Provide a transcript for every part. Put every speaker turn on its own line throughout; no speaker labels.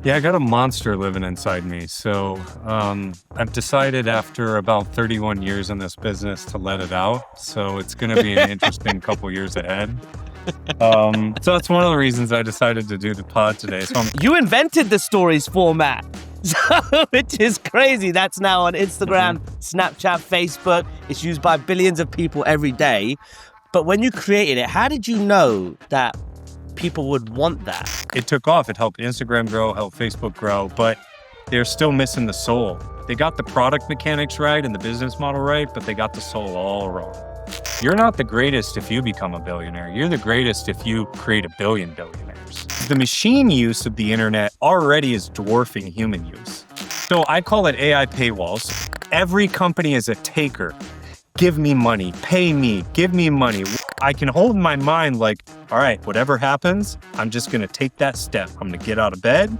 Yeah, I got a monster living inside me. I've decided after about 31 years in this business to let it out. So it's going to be an interesting couple years ahead. So that's one of the reasons I decided to do the pod today.
You invented the stories format, which is crazy. That's now on Instagram, Snapchat, Facebook. It's used by billions of people every day. But when you created it, how did you know that people would want that?
It took off. It helped Instagram grow, helped Facebook grow, but they're still missing the soul. They got the product mechanics right and the business model right, but they got the soul all wrong. You're not the greatest if you become a billionaire. You're the greatest if you create a billion billionaires. The machine use of the internet already is dwarfing human use. So I call it AI paywalls. Every company is a taker. Give me money, pay me, give me money. I can hold my mind like, all right, whatever happens, I'm just gonna take that step. I'm gonna get out of bed.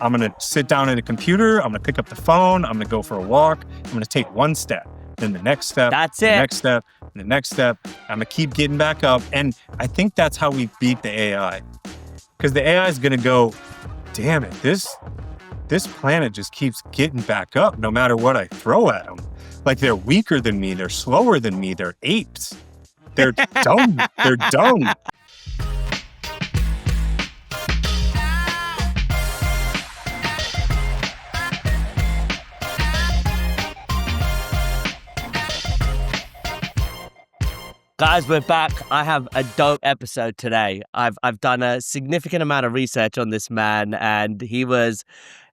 I'm gonna sit down at a computer. I'm gonna pick up the phone. I'm gonna go for a walk. I'm gonna take one step, then the next step.
That's
the
it.
next step, and the next step. I'm gonna keep getting back up. And I think that's how we beat the AI. Because the AI is gonna go, damn it, this planet just keeps getting back up no matter what I throw at them. Like they're weaker than me, they're slower than me, they're apes. They're dumb, they're dumb.
Guys, we're back. I have a dope episode today. I've done a significant amount of research on this man, and he was,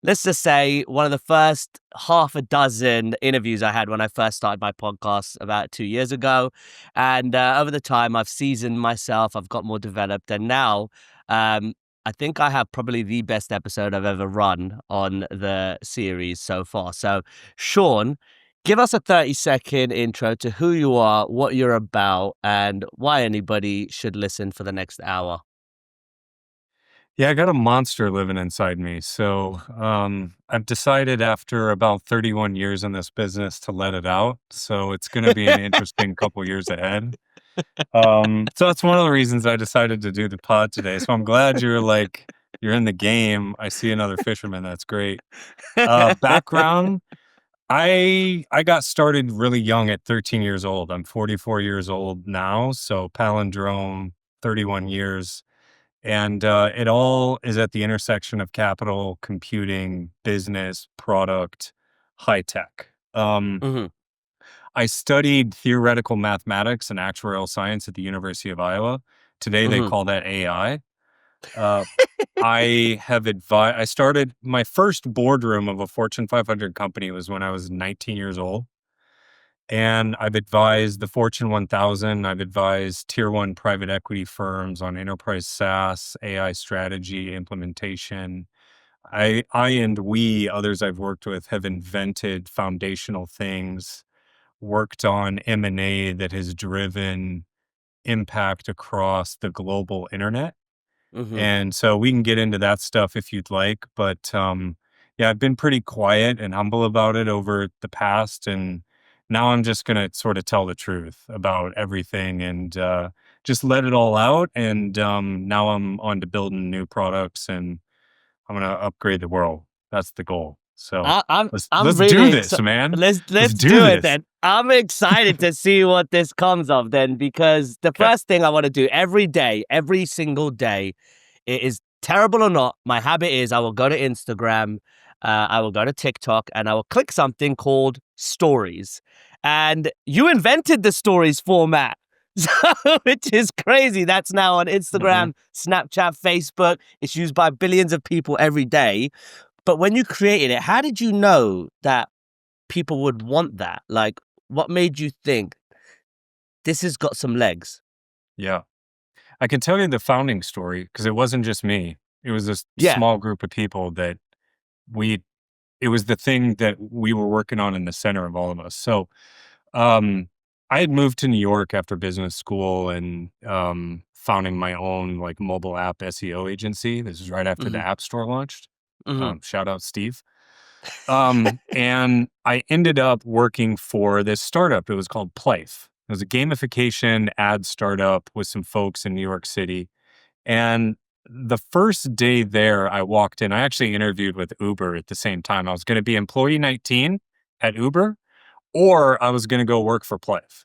let's just say, one of the first half a dozen interviews I had when I first started my podcast about 2 years ago. And over the time, I've seasoned myself. I've got more developed, and now I think I have probably the best episode I've ever run on the series so far. So, Sean, give us a 30-second intro to who you are, what you're about, and why anybody should listen for the next hour.
Yeah, I got a monster living inside me. I've decided after about 31 years in this business to let it out. So it's going to be an interesting couple years ahead. So that's one of the reasons I decided to do the pod today. So I'm glad you're in the game. I see another fisherman. That's great. Background. I got started really young at 13 years old. I'm 44 years old now. So palindrome, 31 years. And it all is at the intersection of capital, computing, business, product, high tech.
Mhm.
I studied theoretical mathematics and actuarial science at the University of Iowa. Today they
Mhm.
call that AI. Uh, I started my first boardroom of a Fortune 500 company was when I was 19 years old. And I've advised the Fortune 1000. I've advised tier one private equity firms on enterprise SaaS, AI strategy, implementation. I and we, others I've worked with, have invented foundational things, worked on M&A that has driven impact across the global internet.
Mhm.
And so we can get into that stuff if you'd like. But yeah, I've been pretty quiet and humble about it over the past. And now I'm just going to sort of tell the truth about everything and just let it all out. And now I'm on to building new products and I'm going to upgrade the world. That's the goal. So
I'm
let's do
really
this,
excited.
man.
Let's
do
do it
this.
then. I'm excited to see what this comes of then, because the
Okay.
first thing I want to do every day, every single day, it is terrible or not, my habit is I will go to Instagram, I will go to TikTok, and I will click something called stories. And you invented the stories format. Which is crazy. That's now on
Mhm.
Instagram, Snapchat, Facebook. It's used by billions of people every day. But when you created it, how did you know that people would want that? Like, what made you think this has got some legs?
Yeah. I can tell you the founding story because it wasn't just me. It was this
Yeah.
small group of people that we it was the thing that we were working on in the center of all of us. Um, I had moved to New York after business school and founding my own like mobile app SEO agency. This is right after the
Hmm.
App Store launched.
Hmm.
Shout out Steve. And I ended up working for this startup. It was called Playf. It was a gamification ad startup with some folks in New York City. And the first day there, I walked in. I actually interviewed with Uber at the same time. I was going to be employee 19 at Uber, or I was going to go work for Pliff.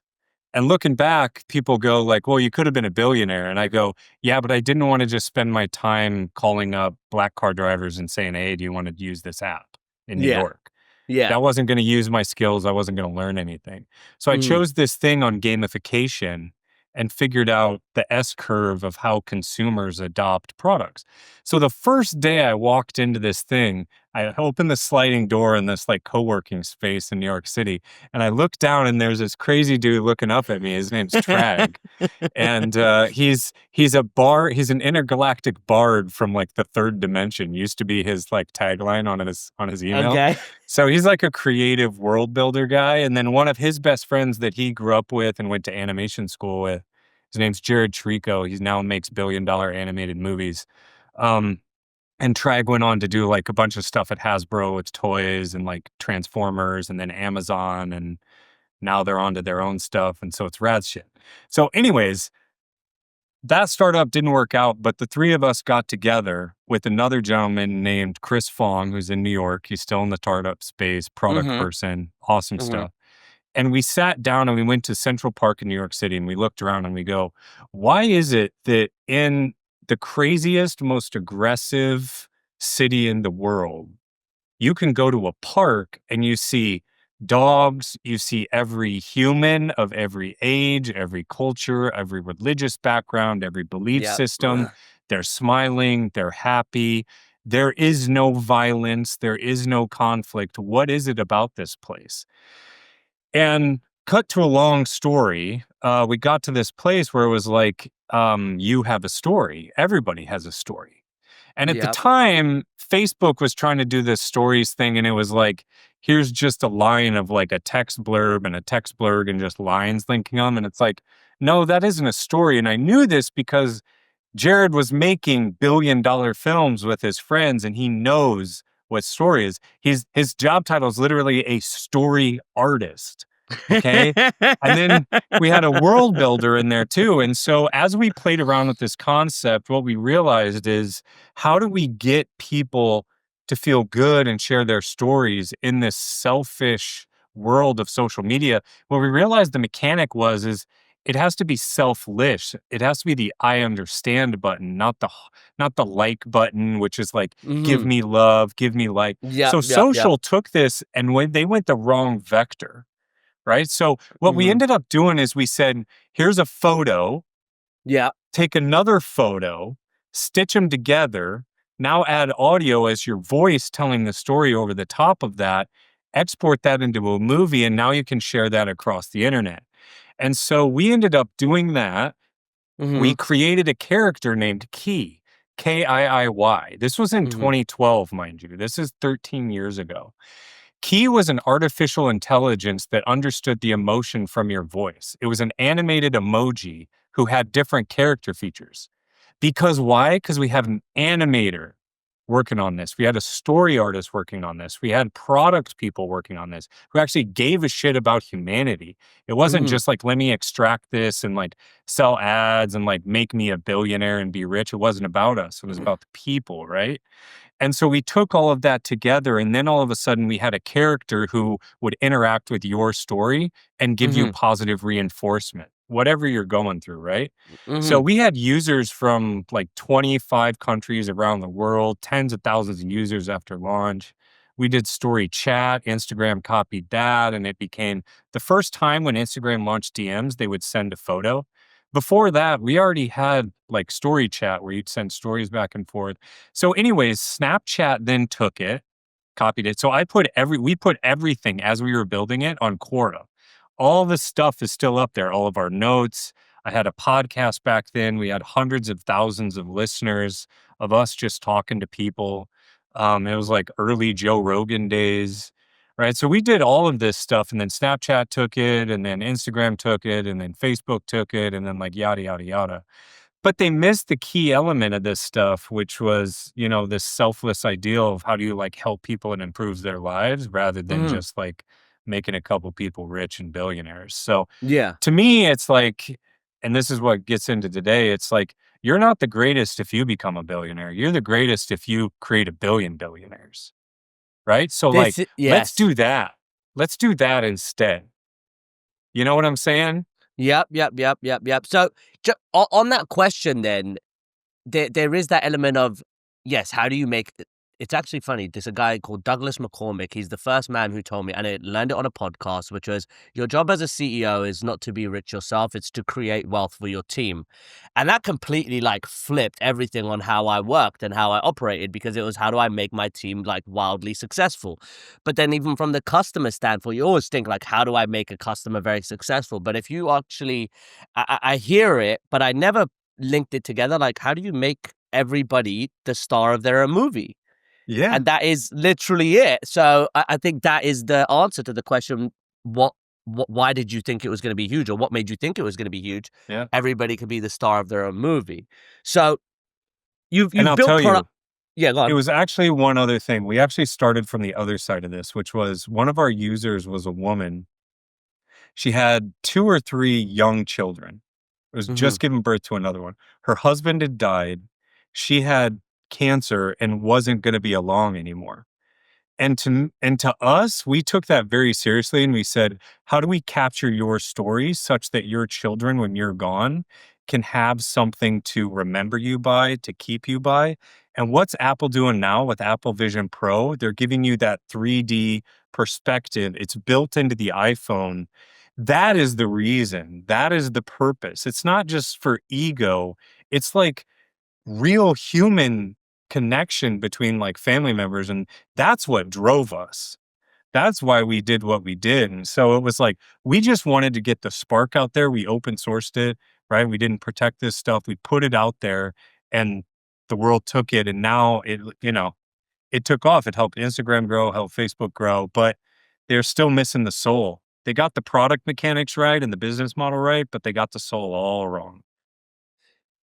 And looking back, people go like, well, you could have been a billionaire. And I go, yeah, but I didn't want to just spend my time calling up black car drivers and saying, hey, do you want to use this app in New
Yeah.
York?
Yeah.
That wasn't going to use my skills. I wasn't going to learn anything. So I
Mm.
chose this thing on gamification and figured out the S curve of how consumers adopt products. So the first day I walked into this thing, I opened the sliding door in this like co-working space in New York City, and I looked down and there's this crazy dude looking up at me. His name's Trag. And he's an intergalactic bard from like the third dimension. Used to be his like tagline on his email.
Okay.
So he's like a creative world builder guy. And then one of his best friends that he grew up with and went to animation school with, his name's Jared Trico. He now makes billion-dollar animated movies. And Trag went on to do like a bunch of stuff at Hasbro with toys and like Transformers and then Amazon. And now they're onto their own stuff. And so it's rad shit. So anyways, that startup didn't work out, but the three of us got together with another gentleman named Chris Fong, who's in New York. He's still in the startup space, product
Mm-hmm.
person, awesome
Mm-hmm.
stuff. And we sat down and we went to Central Park in New York City and we looked around and we go, why is it that in the craziest, most aggressive city in the world, you can go to a park and you see dogs, you see every human of every age, every culture, every religious background, every belief
Yep.
system. They're smiling, they're happy. There is no violence, there is no conflict. What is it about this place? And cut to a long story, we got to this place where it was like, you have a story. Everybody has a story. And at the
Yep.
time, Facebook was trying to do this stories thing, and it was like, here's just a line of like a text blurb and a text blurb and just lines linking them. And it's like, no, that isn't a story. And I knew this because Jared was making billion-dollar films with his friends, and he knows what story is. His job title is literally a story artist. Okay. And then we had a world builder in there too. And so as we played around with this concept, what we realized is, how do we get people to feel good and share their stories in this selfish world of social media? What we realized the mechanic is it has to be selfless. It has to be the I understand button, not the like button, which is like, give
Mm-hmm.
me love, give me like.
Yep.
So
Yep. Yep.
social took this and when they went the wrong vector. Right. So what we
Mm-hmm.
ended up doing is we said, here's a photo,
Yep.
take another photo, stitch them together, now add audio as your voice telling the story over the top of that, export that into a movie, and now you can share that across the internet. And so we ended up doing that.
Mm-hmm.
We created a character named Key, Kiiy. This was in
Mm-hmm.
2012, mind you. This is 13 years ago. Key was an artificial intelligence that understood the emotion from your voice. It was an animated emoji who had different character features. Because why? Because we have an animator working on this. We had a story artist working on this. We had product people working on this who actually gave a shit about humanity. It wasn't
Mm-hmm.
just like, let me extract this and like sell ads and like make me a billionaire and be rich. It wasn't about us. It was about the people, right? And so we took all of that together, and then all of a sudden we had a character who would interact with your story and give you
Mm-hmm.
positive reinforcement, whatever you're going through, right? So
Mm-hmm.
we had users from like 25 countries around the world, tens of thousands of users after launch. We did story chat, Instagram copied that, and it became the first time when Instagram launched DMs, they would send a photo. Before that, we already had like story chat where you'd send stories back and forth. So anyways, Snapchat then took it, copied it. So we put everything as we were building it on Quora. All the stuff is still up there, all of our notes. I had a podcast back then. We had hundreds of thousands of listeners of us just talking to people. It was like early Joe Rogan days, right? So we did all of this stuff, and then Snapchat took it, and then Instagram took it, and then Facebook took it, and then like yada, yada, yada. But they missed the key element of this stuff, which was, this selfless ideal of how do you like help people and improves their lives rather than
Mm-hmm.
just like making a couple people rich and billionaires. So
Yeah.
to me, it's like And this is what gets into today. It's like, you're not the greatest if you become a billionaire. You're the greatest if you create a billion billionaires. Right? So like, let's
Yes.
do that. Let's do that instead. You know what I'm saying?
Yep. So on that question, then there is that element of, yes, how do you make it's actually funny. There's a guy called Douglas McCormick. He's the first man who told me, and I learned it on a podcast, which was your job as a CEO is not to be rich yourself, it's to create wealth for your team. And that completely like flipped everything on how I worked and how I operated, because it was how do I make my team like wildly successful. But then even from the customer standpoint, you always think like, how do I make a customer very successful? But if you actually, I hear it, but I never linked it together. Like, how do you make everybody the star of their own movie?
Yeah.
And that is literally it. So I think that is the answer to the question, what, why did you think it was going to be huge, or what made you think it was going to be huge?
Yeah.
Everybody could be the star of their own movie. So
And
you've
I'll
built
tell
product.
you,
Yeah, go
it
on.
was actually one other thing. We actually started from the other side of this, which was one of our users was a woman. She had 2 or 3 young children. Was
Hmm.
just giving birth to another one. Her husband had died. She had cancer and wasn't gonna be along anymore. And to us, we took that very seriously, and we said, "How do we capture your story such that your children, when you're gone, can have something to remember you by, to keep you by?" And what's Apple doing now with Apple Vision Pro? They're giving you that 3D perspective. It's built into the iPhone. That is the reason. That is the purpose. It's not just for ego. It's like real human connection between like family members, and that's what drove us. That's why we did what we did. And so it was like we just wanted to get the spark out there. We open sourced it, right? We didn't protect this stuff. We put it out there, and the world took it, and now it took off. It helped Instagram grow, helped Facebook grow, but they're still missing the soul. They got the product mechanics right and the business model right, but they got the soul all wrong.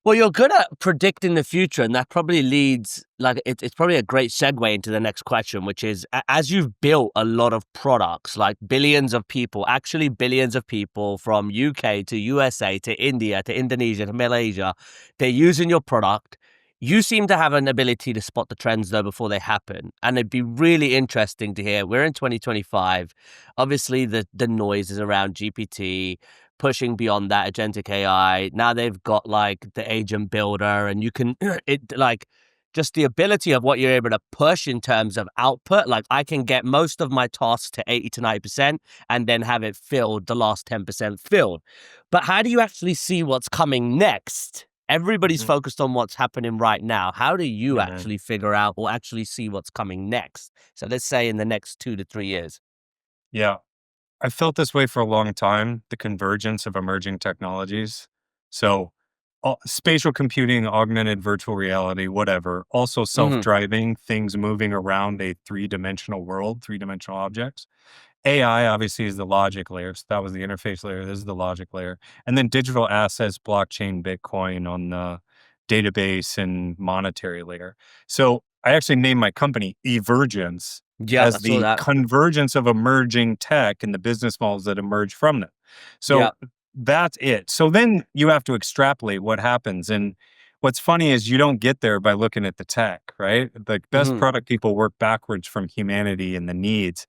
Well, you're good at predicting the future, and that probably leads, like, it's probably a great segue into the next question, which is, as you've built a lot of products, like billions of people, actually billions of people from UK to USA to India to Indonesia to Malaysia, they're using your product. You seem to have an ability to spot the trends though before they happen, and it'd be really interesting to hear. We're in 2025. Obviously, the noise is around GPT pushing beyond that agentic AI. Now they've got like the agent builder, and you can it like just the ability of what you're able to push in terms of output. Like I can get most of my tasks to 80 to 90% and then have it filled, the last 10% filled. But how do you actually see what's coming next? Everybody's
Mhm.
focused on what's happening right now. How do you
Man.
actually figure out or actually see what's coming next? So let's say in the next 2 to 3 years.
Yeah. I felt this way for a long time, the convergence of emerging technologies. So, spatial computing, augmented virtual reality, whatever. Also, self
Hmm.
driving, things moving around a three-dimensional world, three-dimensional objects. AI obviously is the logic layer. So, that was the interface layer. This is the logic layer. And then digital assets, blockchain, Bitcoin on the database and monetary layer. So, I actually named my company Evergence
Yeah, I
as
saw
the
that.
convergence of emerging tech and the business models that emerge from them.
Yeah.
So that's it. So then you have to extrapolate what happens. And what's funny is you don't get there by looking at the tech, right? The best
Hmm.
product people work backwards from humanity and the needs.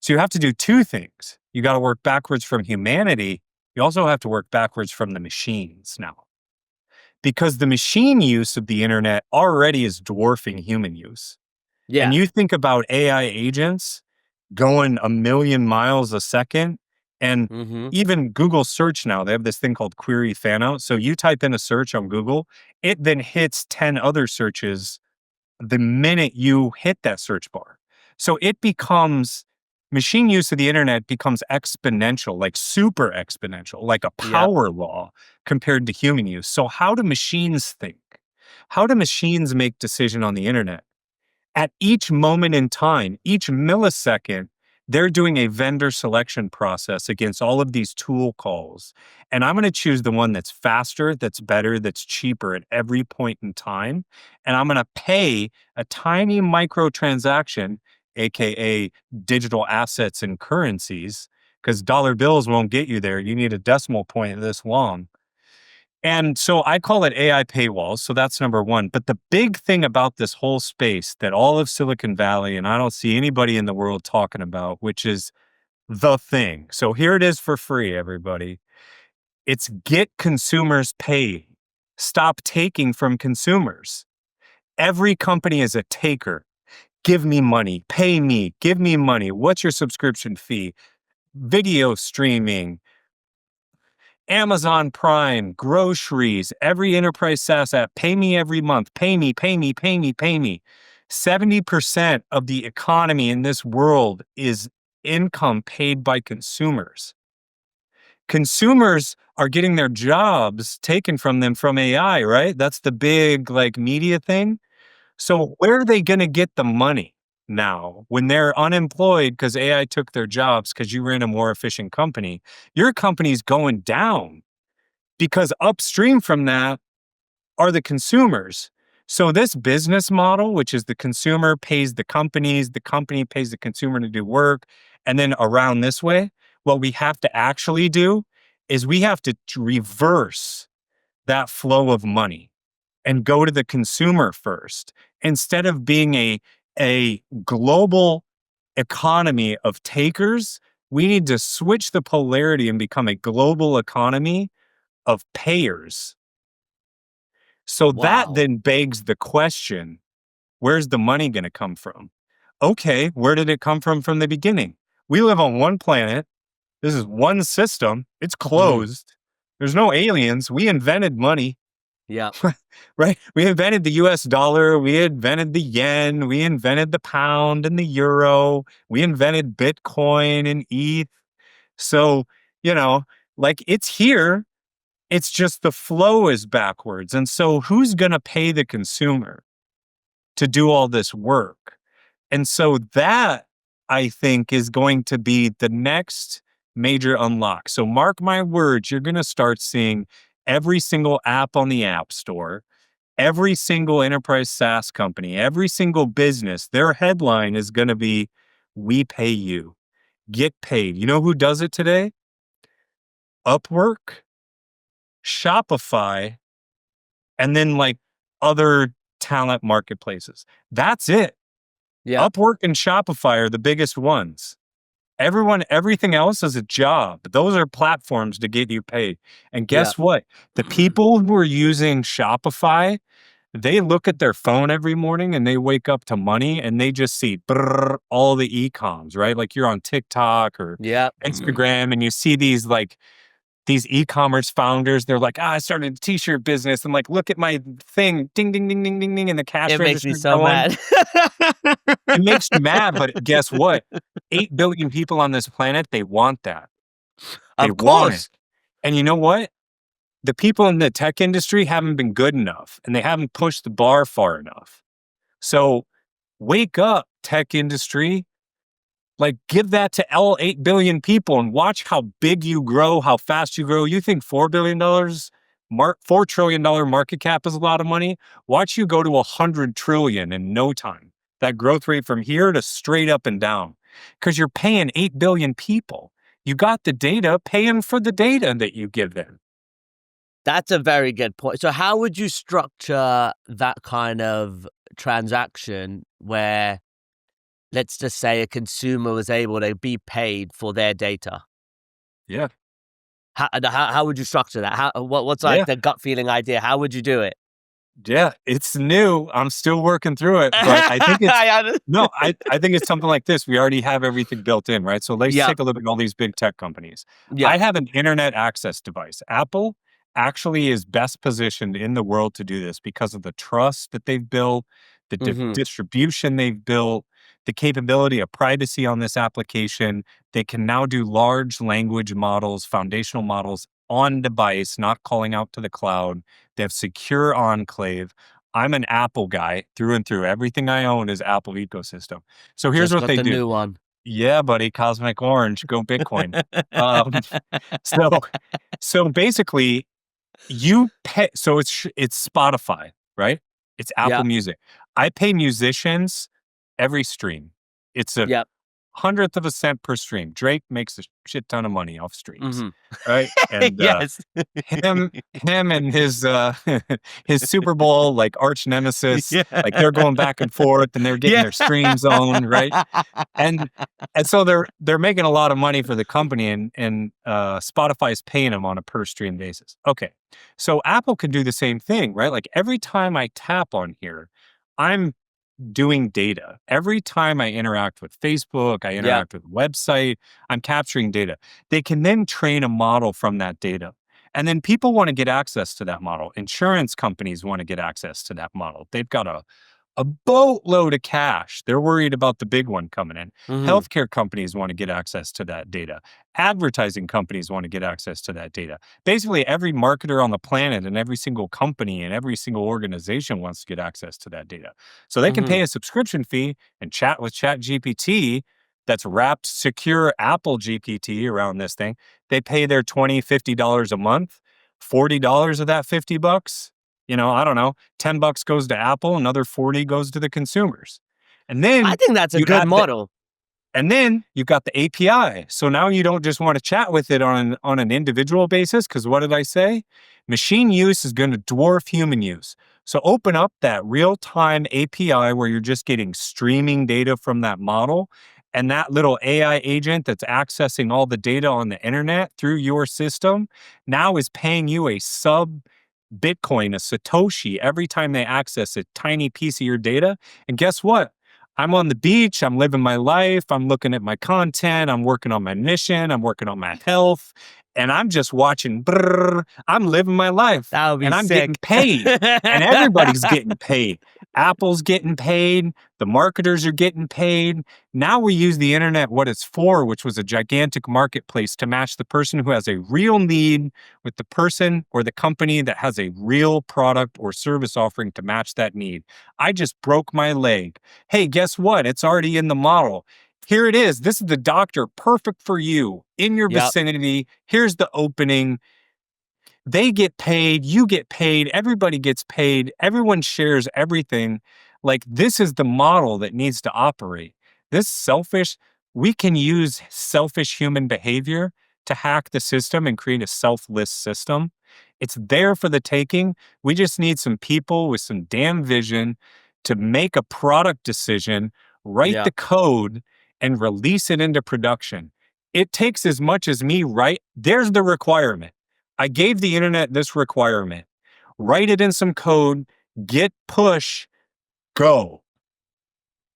So you have to do 2 things. You got to work backwards from humanity. You also have to work backwards from the machines now, because the machine use of the internet already is dwarfing human use. And
Yeah.
you think about AI agents going a million miles a second, and
Hmm.
even Google search now, they have this thing called query fan out. So you type in a search on Google, it then hits 10 other searches the minute you hit that search bar. So it becomes machine use of the internet becomes exponential, like super exponential, like a
Yep.
power law compared to human use. So how do machines think? How do machines make decision on the internet? At each moment in time, each millisecond, they're doing a vendor selection process against all of these tool calls. And I'm going to choose the one that's faster, that's better, that's cheaper at every point in time. And I'm going to pay a tiny microtransaction, AKA digital assets and currencies, because dollar bills won't get you there. You need a decimal point this long. And so I call it AI paywalls. So that's number one. But the big thing about this whole space that all of Silicon Valley, and I don't see anybody in the world talking about, which is the thing. So here it is for free, everybody. It's get consumers paid. Stop taking from consumers. Every company is a taker. Give me money, pay me, give me money. What's your subscription fee? Video streaming, Amazon Prime, groceries, every enterprise SaaS app, pay me every month, pay me, pay me, pay me, pay me. 70% of the economy in this world is income paid by consumers. Consumers are getting their jobs taken from them from AI, right? That's the big like media thing. So where are they going to get the money now when they're unemployed because AI took their jobs because you ran a more efficient company? Your company's going down because upstream from that are the consumers. So this business model, which is the consumer pays the companies, the company pays the consumer to do work, and then around this way, what we have to actually do is we have to reverse that flow of money and go to the consumer first instead of being a global economy of takers. We need to switch the polarity and become a global economy of payers. So that
Wow.
then begs the question, where's the money going to come from? Okay, where did it come from the beginning? We live on one planet. This is one system. It's
Mm.
closed. There's no aliens. We invented money.
Yeah.
Right? We invented the US dollar, we invented the yen, we invented the pound and the euro, we invented Bitcoin and ETH. So, you know, like it's here, it's just the flow is backwards. And so who's going to pay the consumer to do all this work? And so that I think is going to be the next major unlock. So mark my words, you're going to start seeing every single app on the App Store, every single enterprise SaaS company, every single business, their headline is going to be, we pay you, get paid. You know who does it today? Upwork, Shopify, and then like other talent marketplaces. That's it.
Yeah.
Upwork and Shopify are the biggest ones. Everything else is a job. Those are platforms to get you paid. And
Yeah.
guess what? The people who are using Shopify, they look at their phone every morning and they wake up to money and they just see brrr, all the e-coms, right? Like you're on TikTok or
Yeah.
Instagram and you see these e-commerce founders, they're like, I started a t-shirt business. And like, look at my thing, ding, ding, ding, ding, ding, ding, and the cash
It makes me
register
so
going.
mad.
It makes you mad, but guess what? 8 billion people on this planet, they want that. They
Of
want it.
course.
And you know what? The people in the tech industry haven't been good enough and they haven't pushed the bar far enough. So wake up, tech industry. Like give that to all 8 billion people and watch how big you grow, how fast you grow. You think $4 billion, $4 trillion market cap is a lot of money? Watch you go to 100 trillion in no time. That growth rate from here to straight up and down because you're paying 8 billion people. You got the data, pay them for the data that you give them.
That's a very good point. So how would you structure that kind of transaction where, let's just say, a consumer was able to be paid for their data?
Yeah.
How would you structure that? What's like
Yeah.
the gut feeling idea? How would you do it?
Yeah. It's new. I'm still working through it, but I think I think it's something like this. We already have everything built in, right? So let's
Yeah.
take a look at all these big tech companies.
Yeah.
I have an internet access device. Apple actually is best positioned in the world to do this because of the trust that they've built, the
Mm-hmm.
distribution they've built, the capability of privacy on this application. They can now do large language models, foundational models on device, not calling out to the cloud. They have secure enclave. I'm an Apple guy through and through. Everything I own is Apple ecosystem. So here's
Just
what
got
they
the
do.
new one.
Yeah, buddy, Cosmic Orange, go Bitcoin. Um, so, so basically, you pay. So it's Spotify, right? It's Apple
Yeah.
Music. I pay musicians every stream. It's a
Yeah.
hundredth of a cent per stream. Drake makes a shit ton of money off streams,
Mhm.
right? And
Yes.
him and his his Super Bowl like arch nemesis,
Yeah.
like they're going back and forth and they're getting
Yeah.
their streams owned, right? And so they're making a lot of money for the company, and Spotify's paying them on a per stream basis. Okay, so Apple can do the same thing, right? Like every time I tap on here, I'm doing data. Every time I interact with Facebook, I
Yeah.
interact with a website, I'm capturing data. They can then train a model from that data. And then people want to get access to that model. Insurance companies want to get access to that model. They've got a boatload of cash. They're worried about the big one coming in.
Mhm.
Healthcare companies want to get access to that data. Advertising companies want to get access to that data. Basically, every marketer on the planet and every single company and every single organization wants to get access to that data. So they can
Mhm.
pay a subscription fee and chat with Chat GPT that's wrapped secure Apple GPT around this thing. They pay their $20, $50 a month, $40 of that $50. I don't know, $10 goes to Apple, another 40 goes to the consumers. And
I
then
think that's a
you
good
add the
model.
and then you've got the API. So now you don't just want to chat with it on an individual basis, because what did I say? Machine use is going to dwarf human use. So open up that real-time API where you're just getting streaming data from that model, and that little AI agent that's accessing all the data on the internet through your system now is paying you a sub Bitcoin, a Satoshi, every time they access a tiny piece of your data. And guess what? I'm on the beach. I'm living my life. I'm looking at my content. I'm working on my mission. I'm working on my health. And I'm just watching. Brrr, I'm living my life.
That would be
And I'm getting
sick.
paid. And everybody's getting paid. Apple's getting paid. The marketers are getting paid. Now we use the internet what it's for, which was a gigantic marketplace to match the person who has a real need with the person or the company that has a real product or service offering to match that need. I just broke my leg. Hey, guess what? It's already in the model. Here it is. This is the doctor perfect for you in your
Yep.
vicinity. Here's the opening. They get paid, you get paid, everybody gets paid, everyone shares everything. Like, this is the model that needs to operate. We can use selfish human behavior to hack the system and create a selfless system. It's there for the taking. We just need some people with some damn vision to make a product decision, write
Yeah.
the code, and release it into production. It takes as much as me, right? There's the requirement. I gave the internet this requirement. Write it in some code, git push, go.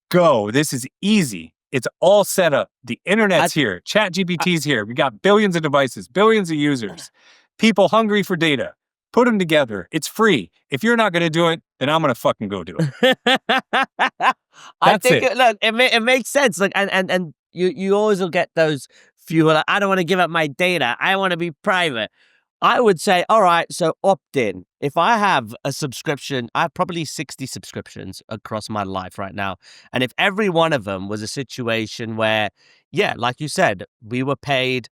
Go. This is easy. It's all set up. The internet's here. Chat
I
GPT's here. We got billions of devices, billions of users, people hungry for data. Put them together. It's free. If you're not going to do it, then I'm going to fucking go do it.
I
That's
think
it.
look, it makes sense. Like, and you always will get those few like, I don't want to give up my data. I want to be private. I would say, all right, so opt in. If I have a subscription, I have probably 60 subscriptions across my life right now. And if every one of them was a situation where, yeah, like you said, we were paid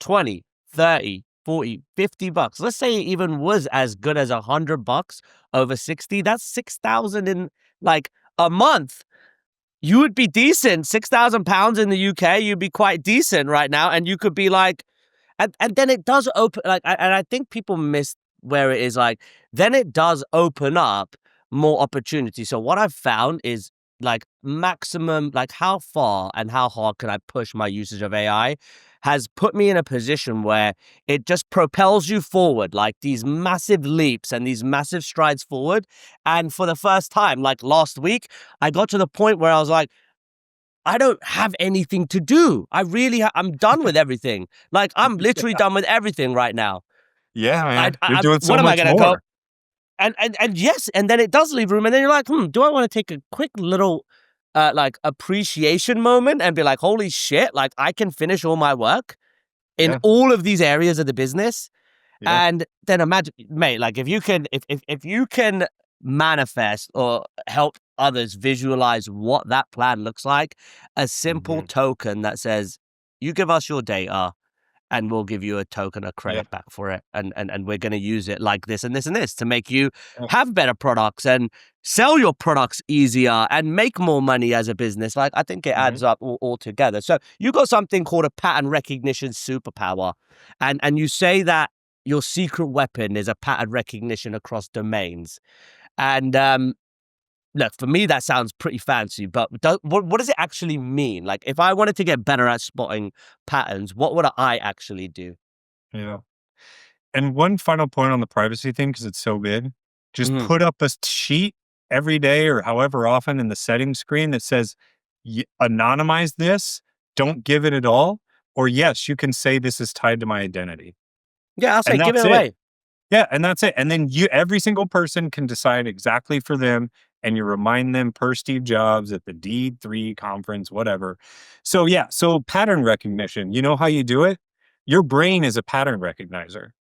20, 30, 40, $50. Let's say it even was as good as $100 over 60. That's 6,000 in like a month. You would be decent. £6,000 in the UK, you'd be quite decent right now. And you could be like, and then it does open, like, and I think people miss where it is like, then it does open up more opportunity. So what I've found is like maximum, like how far and how hard can I push my usage of AI has put me in a position where it just propels you forward, like these massive leaps and these massive strides forward. And for the first time, like last week, I got to the point where I was like, I don't have anything to do. I really, I'm done with everything. Like, I'm literally done with everything right now.
Yeah, man. You're doing so
What am I
much
going to go?
more.
And yes, and then it does leave room. And then you're like, do I want to take a quick little, like, appreciation moment and be like, holy shit, like, I can finish all my work in
Yeah.
all of these areas of the business.
Yeah.
And then imagine, mate, like, if you can manifest or help others visualize what that plan looks like, a simple
Mhm.
token that says, you give us your data and we'll give you a token of
Yeah.
credit back for it. And we're going to use it like this and this and this to make you
Yeah.
have better products and sell your products easier and make more money as a business. Like, I think it adds up all together. So you got something called a pattern recognition superpower. And you say that your secret weapon is a pattern recognition across domains. And look, for me, that sounds pretty fancy, but what does it actually mean? Like, if I wanted to get better at spotting patterns, what would I actually do?
Yeah. And one final point on the privacy thing, because it's so big, just
Hmm.
put up a sheet every day or however often in the settings screen that says, anonymize this, don't give it at all, or yes, you can say this is tied to my identity.
Yeah, I'll say
And
give it
that's it.
away.
Yeah, and that's it. And then every single person can decide exactly for them, and you remind them per Steve Jobs at the D3 conference, whatever. So yeah, so pattern recognition, you know how you do it? Your brain is a pattern recognizer.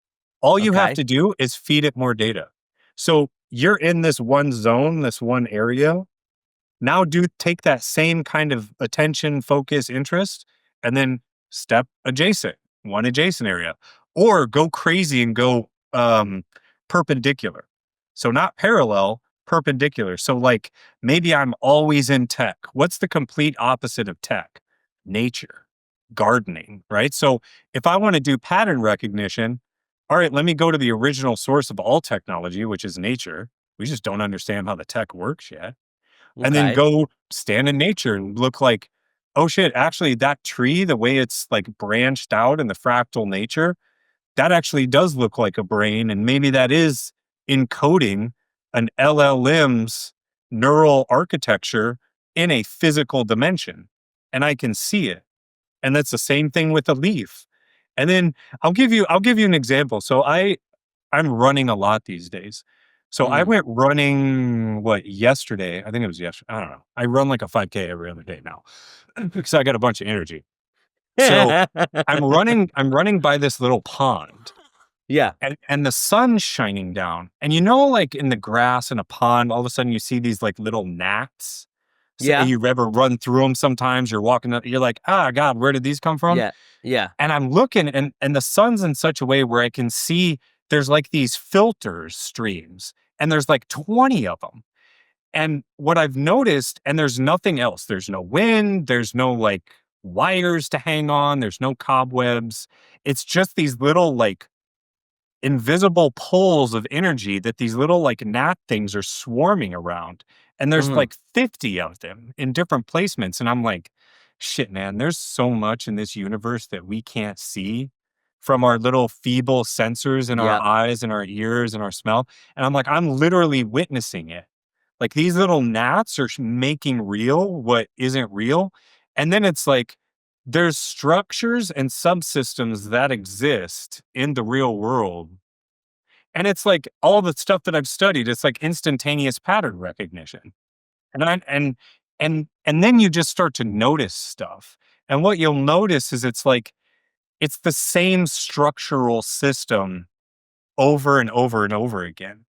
All you have
Okay.
to do is feed it more data. So you're in this one zone, this one area. Now take that same kind of attention, focus, interest, and then step adjacent, one adjacent area, or go crazy and go perpendicular. So not parallel, perpendicular. So like maybe I'm always in tech. What's the complete opposite of tech? Nature, gardening, right? So if I want to do pattern recognition, all right, let me go to the original source of all technology, which is nature. We just don't understand how the tech works yet, and then
Okay.
go stand in nature and look like, oh shit, actually that tree, the way it's like branched out in the fractal nature, that actually does look like a brain. And maybe that is encoding an LLM's neural architecture in a physical dimension. And I can see it. And that's the same thing with a leaf. And then I'll give you an example. So I'm running a lot these days. So I
Mm.
went running yesterday. I think it was yesterday. I don't know. I run like a 5K every other day now because I got a bunch of energy. So I'm running by this little pond,
Yeah.
and the sun's shining down. And like in the grass in a pond, all of a sudden you see these like little gnats. So
Yeah.
you ever run through them sometimes, you're walking up, you're like, ah, God, where did these come from?
Yeah. Yeah.
And I'm looking, and the sun's in such a way where I can see there's like these filter streams, and there's like 20 of them. And what I've noticed, and there's nothing else. There's no wind, there's no like wires to hang on, there's no cobwebs. It's just these little like invisible poles of energy that these little like gnat things are swarming around. And there's
Mhm.
like 50 of them in different placements. And I'm like, shit, man, there's so much in this universe that we can't see from our little feeble sensors in our
Yep.
eyes and our ears and our smell. And I'm like, I'm literally witnessing it. Like these little gnats are making real what isn't real. And then it's like, there's structures and subsystems that exist in the real world, and it's like all the stuff that I've studied, it's like instantaneous pattern recognition. And then you just start to notice stuff. And what you'll notice is it's the same structural system over and over and over again.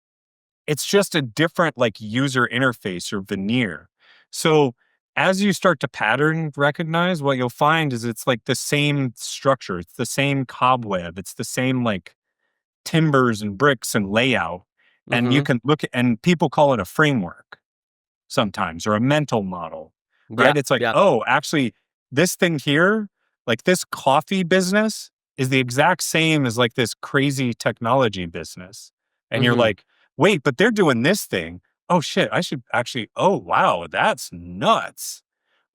It's just a different like user interface or veneer. So as you start to pattern recognize, what you'll find is it's like the same structure, it's the same cobweb, it's the same like timbers and bricks and layout. And you
Mhm.
can look at, and people call it a framework sometimes, or a mental model,
Yeah.
right? It's like,
Yeah.
oh, actually, this thing here, like this coffee business is the exact same as like this crazy technology business. And you're
Mhm.
like, wait, but they're doing this thing. Oh shit, I should actually, oh wow, that's nuts.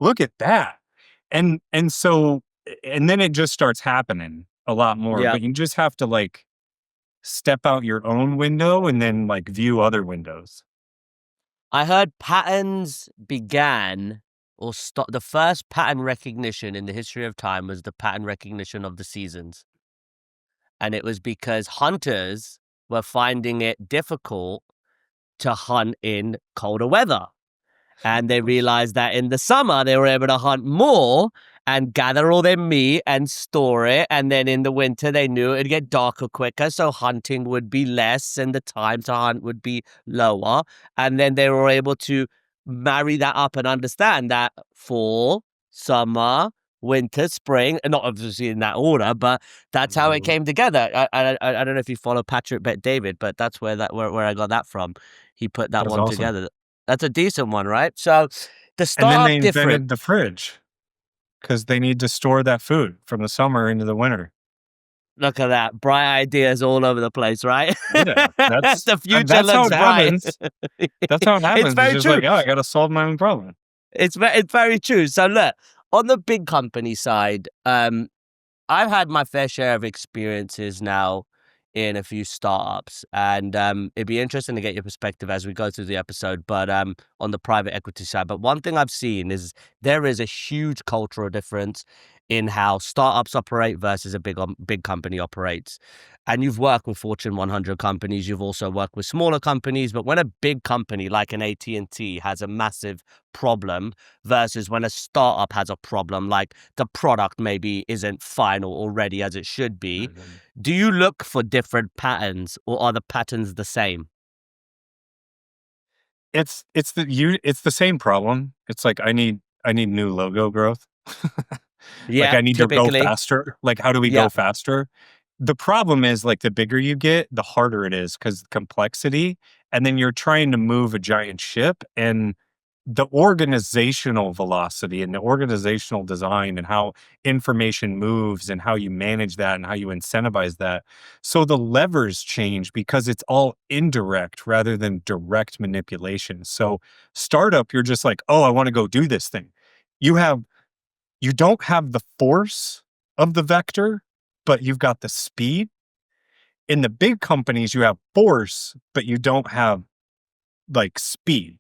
Look at that. And then it just starts happening a lot more.
Yeah.
But you just have to like step out your own window and then like view other windows.
I heard patterns began or stop. The first pattern recognition in the history of time was the pattern recognition of the seasons. And it was because hunters were finding it difficult to hunt in colder weather. And they realized that in the summer, they were able to hunt more and gather all their meat and store it. And then in the winter, they knew it'd get darker quicker. So hunting would be less and the time to hunt would be lower. And then they were able to marry that up and understand that fall, summer, winter, spring, and not obviously in that order, but that's how it
Mhm.
came together. I don't know if you follow Patrick Bet David, but that's where I got that from. He put that
That's
one
awesome.
together. That's a decent one, right? So the
And then they
startup difference.
invented the fridge because they need to store that food from the summer into the winter.
Look at that. Bright ideas all over the place, right?
Yeah,
The future
that's how
looks
it
bright.
happens. That's how it
It's
happens. It's
very
just
true.
like, oh, I got to solve my own problem.
It's very true. So look, on the big company side, I've had my fair share of experiences now in a few startups, and it'd be interesting to get your perspective as we go through the episode. But on the private equity side, but one thing I've seen is there is a huge cultural difference in how startups operate versus a big company operates. And you've worked with Fortune 100 companies, you've also worked with smaller companies, but when a big company like an AT&T has a massive problem versus when a startup has a problem, like the product maybe isn't final or ready as it should be, do you look for different patterns or are the patterns the same?
It's the same problem. It's like I need new logo growth. Like
Yeah,
I need to go
typically.
faster. Like how do we
Yeah.
go faster? The problem is like the bigger you get, the harder it is because complexity. And then you're trying to move a giant ship and the organizational velocity and the organizational design and how information moves and how you manage that and how you incentivize that. So the levers change because it's all indirect rather than direct manipulation. So startup, you're just like, oh, I want to go do this thing. You have you don't have the force of the vector, but you've got the speed. In the big companies, you have force, but you don't have like speed.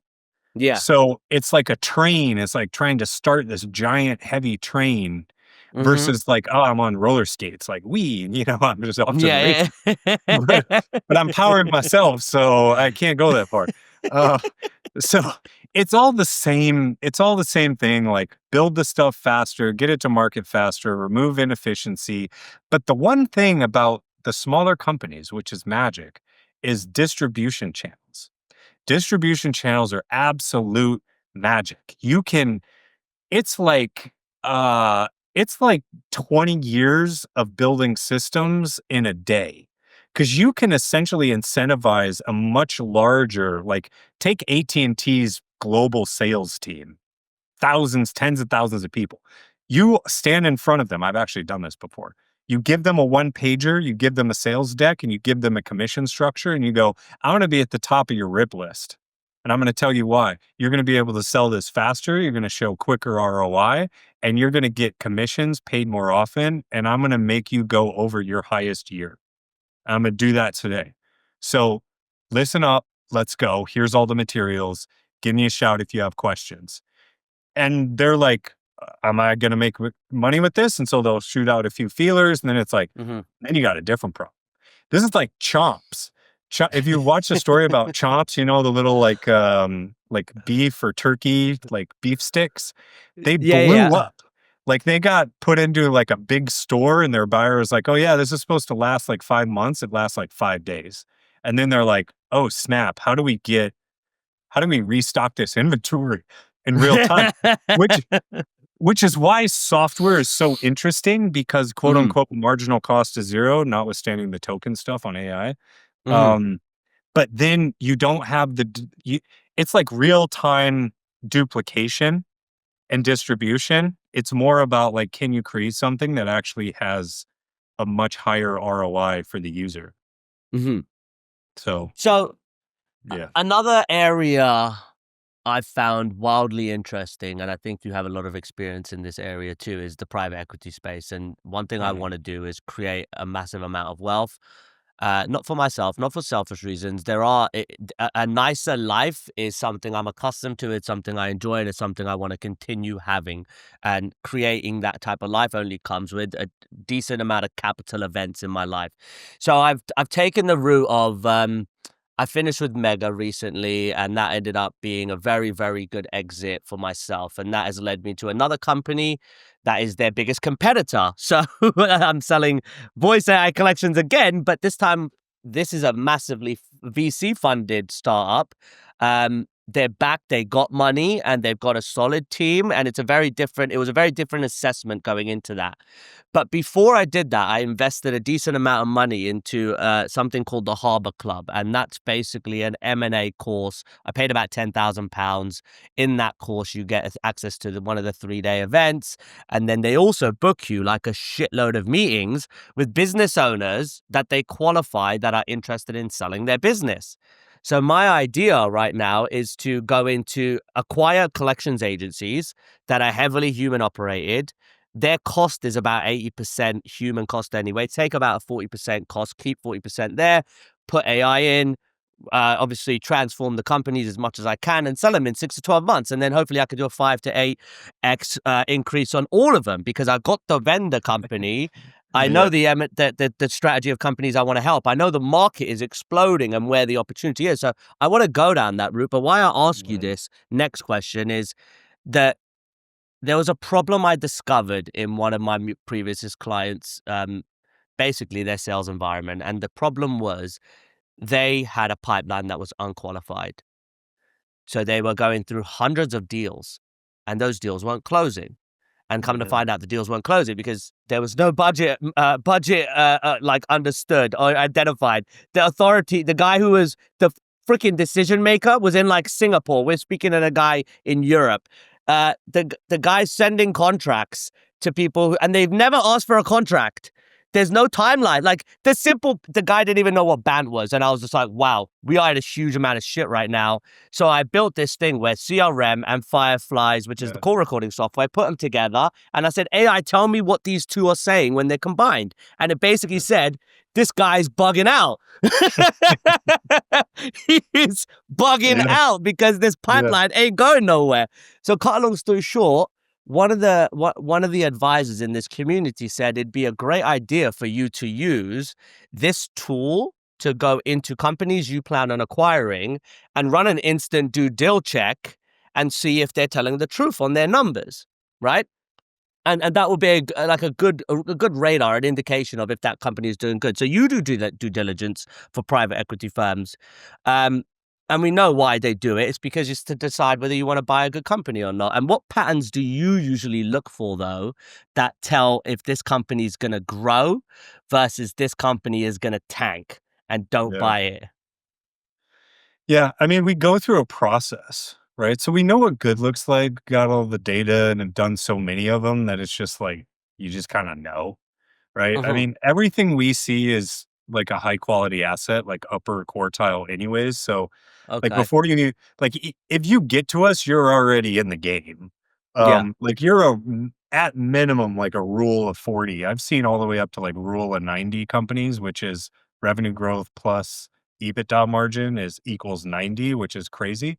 Yeah.
So it's like a train. It's like trying to start this giant heavy train
Mm-hmm.
versus like, oh, I'm on roller skates, like I'm just off to the
Yeah.
races. but, but I'm powering myself, so I can't go that far. Uh, so it's all the same. It's all the same thing. Like build the stuff faster, get it to market faster, remove inefficiency. But the one thing about the smaller companies, which is magic, is distribution channels. Distribution channels are absolute magic. You can it's like uh it's like 20 years of building systems in a day. Cuz you can essentially incentivize a much larger like take AT&T's global sales team, thousands, tens of thousands of people. You stand in front of them. I've actually done this before. You give them a one pager, you give them a sales deck, and you give them a commission structure, and you go, I want to be at the top of your rip list. And I'm going to tell you why. You're going to be able to sell this faster. You're going to show quicker ROI, and you're going to get commissions paid more often. And I'm going to make you go over your highest year. I'm going to do that today. So listen up. Let's go. Here's all the materials. Give me a shout if you have questions. And they're like, am I going to make money with this? And so they'll shoot out a few feelers. And then it's like,
Mm-hmm.
then you got a different problem. This is like chomps. If you watch the story about chomps, you know, the little like beef or turkey, like beef sticks, they
Yeah,
blew
yeah.
up. Like they got put into like a big store and their buyer was like, oh yeah, this is supposed to last like 5 months. It lasts like 5 days. And then they're like, oh snap, how do we restock this inventory in real time? Which which is why software is so interesting because quote
Mm-hmm.
unquote marginal cost is zero, notwithstanding the token stuff on AI.
Mm-hmm.
Um, but then you don't have it's like real time duplication and distribution. It's more about like, can you create something that actually has a much higher ROI for the user?
Mm-hmm.
So
So
yeah.
another area I found wildly interesting, and I think you have a lot of experience in this area too, is the private equity space. And one thing I
Mhm.
want to do is create a massive amount of wealth. Not for myself, not for selfish reasons. A nicer life is something I'm accustomed to. It's something I enjoy, and it's something I want to continue having. And creating that type of life only comes with a decent amount of capital events in my life. So I've taken the route of I finished with Mega recently, and that ended up being a very, very good exit for myself. And that has led me to another company that is their biggest competitor. So I'm selling voice AI collections again, but this time this is a massively VC funded startup. they're back, they got money, and they've got a solid team, and it was a very different assessment going into that. But before I did that, I invested a decent amount of money into something called the Harbor Club, and that's basically an M&A course. I paid about £10,000. In that course, you get access to one of the 3-day events, and then they also book you like a shitload of meetings with business owners that they qualify that are interested in selling their business. So my idea right now is to go into acquire collections agencies that are heavily human operated. Their cost is about 80% human cost anyway. Take about a 40% cost, keep 40% there, put AI in, obviously transform the companies as much as I can and sell them in 6 to 12 months. And then hopefully I could do a 5 to 8x increase on all of them because I've got the vendor company. I know the strategy of companies I want to help. I know the market is exploding and where the opportunity is. So I want to go down that route. But why I ask you this next question is that there was a problem I discovered in one of my previous clients, basically their sales environment. And the problem was they had a pipeline that was unqualified. So they were going through hundreds of deals and those deals weren't closing. And come to find out the deals weren't closing because there was no budget like understood or identified. The authority, the guy who was the freaking decision maker was in like Singapore. We're speaking to a guy in Europe. The guy sending contracts to people and they've never asked for a contract. There's no timeline. Like the guy didn't even know what band was. And I was just like, wow, we are in a huge amount of shit right now. So I built this thing where CRM and Fireflies, which is the call recording software, put them together. And I said, AI, tell me what these two are saying when they're combined. And it basically said, this guy's bugging out. He's bugging out because this pipeline ain't going nowhere. So cut a long story short, one of the advisors in this community said it'd be a great idea for you to use this tool to go into companies you plan on acquiring and run an instant due dil check and see if they're telling the truth on their numbers, right? And that would be a good radar, an indication of if that company is doing good. So you do that due diligence for private equity firms. And we know why they do it. It's because it's to decide whether you want to buy a good company or not. And what patterns do you usually look for, though, that tell if this company is going to grow versus this company is going to tank and don't buy it?
Yeah. I mean, we go through a process, right? So we know what good looks like, got all the data and have done so many of them that it's just like, you just kind of know, right? I mean, everything we see is like a high quality asset, like upper quartile anyways. So like before you if you get to us, you're already in the game. Like you're at minimum like a rule of 40. I've seen all the way up to like rule of 90 companies, which is revenue growth plus EBITDA margin is equals 90, which is crazy.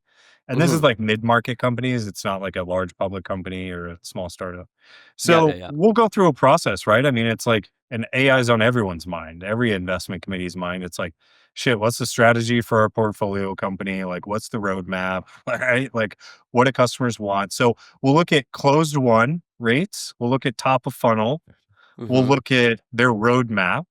And this is like mid-market companies. It's not like a large public company or a small startup. So we'll go through a process, right? I mean, it's like an AI is on everyone's mind, every investment committee's mind. It's like, shit, what's the strategy for our portfolio company? Like, what's the roadmap? Right? Like, what do customers want? So we'll look at closed won rates. We'll look at top of funnel. We'll look at their roadmap.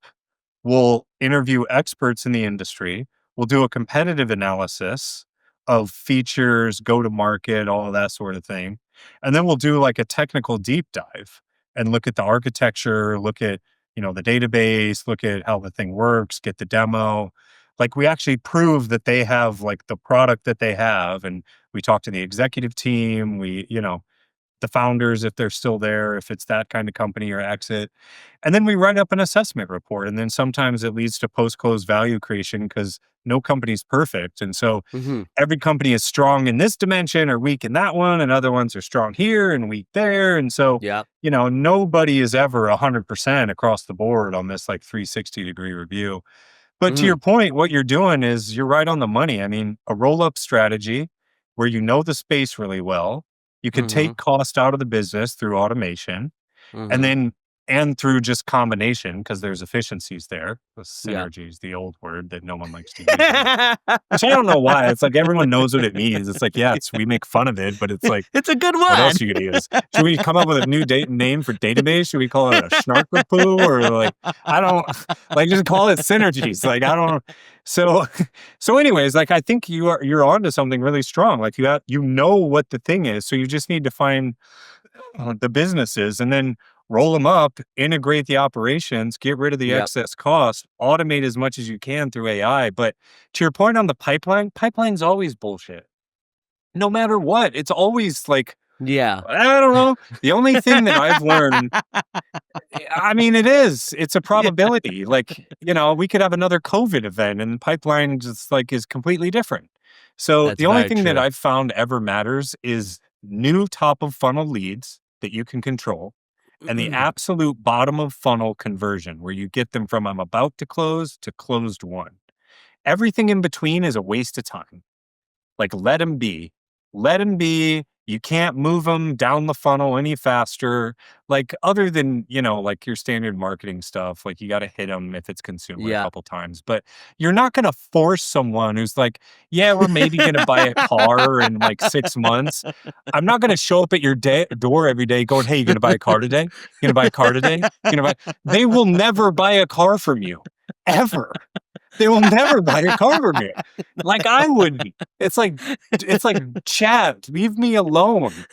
We'll interview experts in the industry. We'll do a competitive analysis of features, go to market, all of that sort of thing. And then we'll do like a technical deep dive and look at the architecture, look at, the database, look at how the thing works, get the demo. Like we actually prove that they have like the product that they have. And we talk to the executive team. We, the founders, if they're still there, if it's that kind of company or exit. And then we write up an assessment report. And then sometimes it leads to post-close value creation because no company's perfect. And so every company is strong in this dimension or weak in that one. And other ones are strong here and weak there. And so, nobody is ever 100% across the board on this like 360-degree review. But to your point, what you're doing is you're right on the money. I mean, a roll-up strategy where you know the space really well. You can take cost out of the business through automation and through just combination because there's efficiencies there. The synergy is the old word that no one likes to use. Which I don't know why. It's like everyone knows what it means. It's like, we make fun of it, but it's like,
it's a good one.
What else are you going to use? Should we come up with a new name for database? Should we call it a snark poo or like, I don't, like just call it synergies. Like, I don't. So, so anyways, like I think you're onto something really strong. Like you know what the thing is, so you just need to find the businesses and then roll them up, integrate the operations, get rid of the
Yep.
excess cost, automate as much as you can through AI. But to your point on the pipeline, pipeline's always bullshit. No matter what, it's always like
Yeah.
I don't know. The only thing that I've learned I mean, it is. It's a
Yeah.
probability. Like, we could have another COVID event and the pipeline just like is completely different. So
That's
the only
very
thing that
true.
I've found ever matters is new top of funnel leads that you can control and the absolute bottom of funnel conversion where you get them from I'm about to close to closed one. Everything in between is a waste of time. Like, let them be. Let them be. You can't move them down the funnel any faster. Like, other than, like your standard marketing stuff, like you got to hit them if it's consumer a
Yeah.
couple times. But you're not going to force someone who's like, yeah, we're maybe going to buy a car in like 6 months. I'm not going to show up at your door every day going, hey, you going to buy a car today? You going to buy a car today? You going to buy? They will never buy a car from you, ever. They will never buy a car from you. Like I wouldn't. It's like, Chad, leave me alone.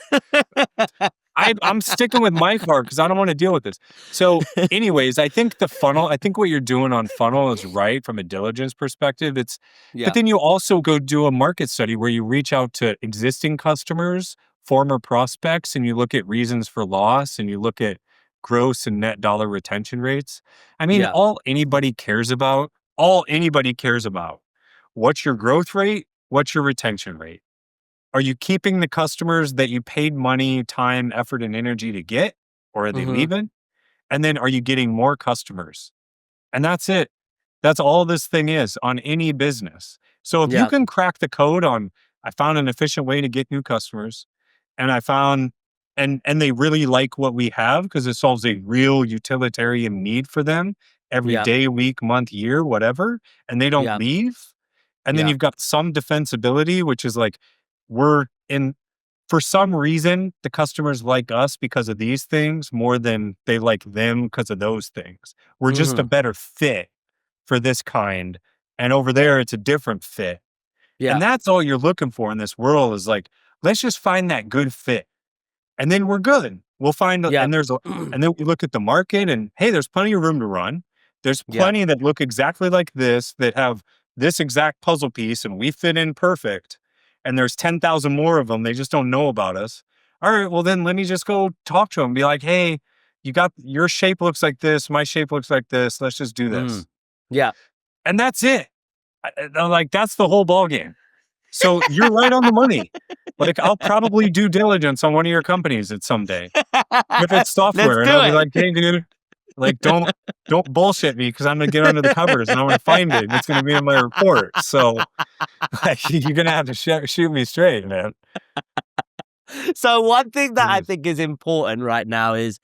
I'm sticking with my car because I don't want to deal with this. So, anyways, I think what you're doing on funnel is right from a diligence perspective. But
Yeah.
then you also go do a market study where you reach out to existing customers, former prospects, and you look at reasons for loss and you look at gross and net dollar retention rates. I mean,
Yeah.
all anybody cares about, what's your growth rate? What's your retention rate? Are you keeping the customers that you paid money, time, effort, and energy to get, or are they
Mhm.
leaving? And then are you getting more customers? And that's it. That's all this thing is on any business. So if you
Yeah.
can crack the code on, I found an efficient way to get new customers, and I found, and they really like what we have because it solves a real utilitarian need for them every
Yeah.
day, week, month, year, whatever, and they don't
Yeah.
leave. And then
Yeah.
you've got some defensibility, which is like, we're in, for some reason, the customers like us because of these things more than they like them because of those things. We're just a
Mhm.
better fit for this kind. And over there, it's a different fit.
Yeah.
And that's all you're looking for in this world is like, let's just find that good fit and then we're good. We'll find,
Yeah.
and then we look at the market and hey, there's plenty of room to run. There's
Yeah.
plenty that look exactly like this, that have this exact puzzle piece and we fit in perfect. And there's 10,000 more of them. They just don't know about us. All right. Well, then let me just go talk to them and be like, hey, your shape looks like this. My shape looks like this. Let's just do this.
Mm. Yeah.
And that's it. I'm like, that's the whole ball game. So you're right on the money. Like I'll probably do diligence on one of your companies at some day. If it's
Let's
software, and
do
I'll be
it.
like, "Hey, dude, like, don't bullshit me because I'm gonna get under the covers and I'm gonna find it and it's gonna be in my report." So, like, you're gonna have to shoot me straight, man.
So one thing that I
Jeez.
think is important right now is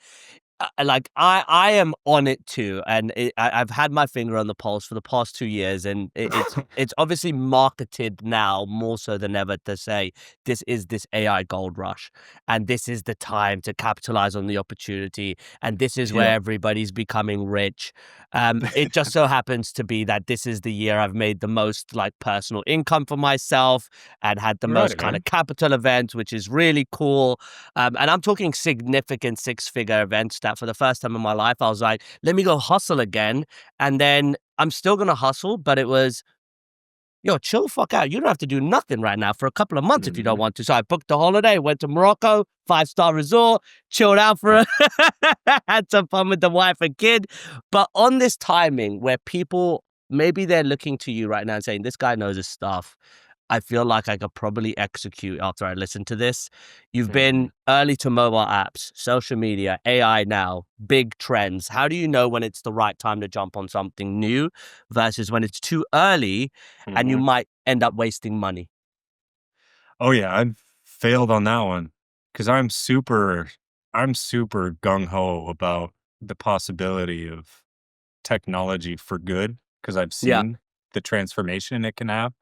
like I am on it too, and I've had my finger on the pulse for the past 2 years, and it's obviously marketed now more so than ever to say this is this AI gold rush, and this is the time to capitalize on the opportunity, and this is where
Yeah.
everybody's becoming rich. It just so happens to be that this is the year I've made the most like personal income for myself and had the
Right,
most kind of
man.
capital events, which is really cool. And I'm talking significant six-figure events that for the first time in my life, I was like, let me go hustle again. And then I'm still going to hustle, but it was, yo, chill the fuck out. You don't have to do nothing right now for a couple of months if you don't
Mhm.
want to. So I booked a holiday, went to Morocco, 5-star resort, chilled out for
Oh,
had some fun with the wife and kid. But on this timing where people, maybe they're looking to you right now and saying, this guy knows his stuff. I feel like I could probably execute after I listen to this. You've been
mhm.
early to mobile apps, social media, AI now, big trends. How do you know when it's the right time to jump on something new versus when it's too early and you
Mhm.
might end up wasting money?
Oh, yeah, I've failed on that one because I'm super gung ho about the possibility of technology for good because I've
Yeah,
seen the transformation it can have.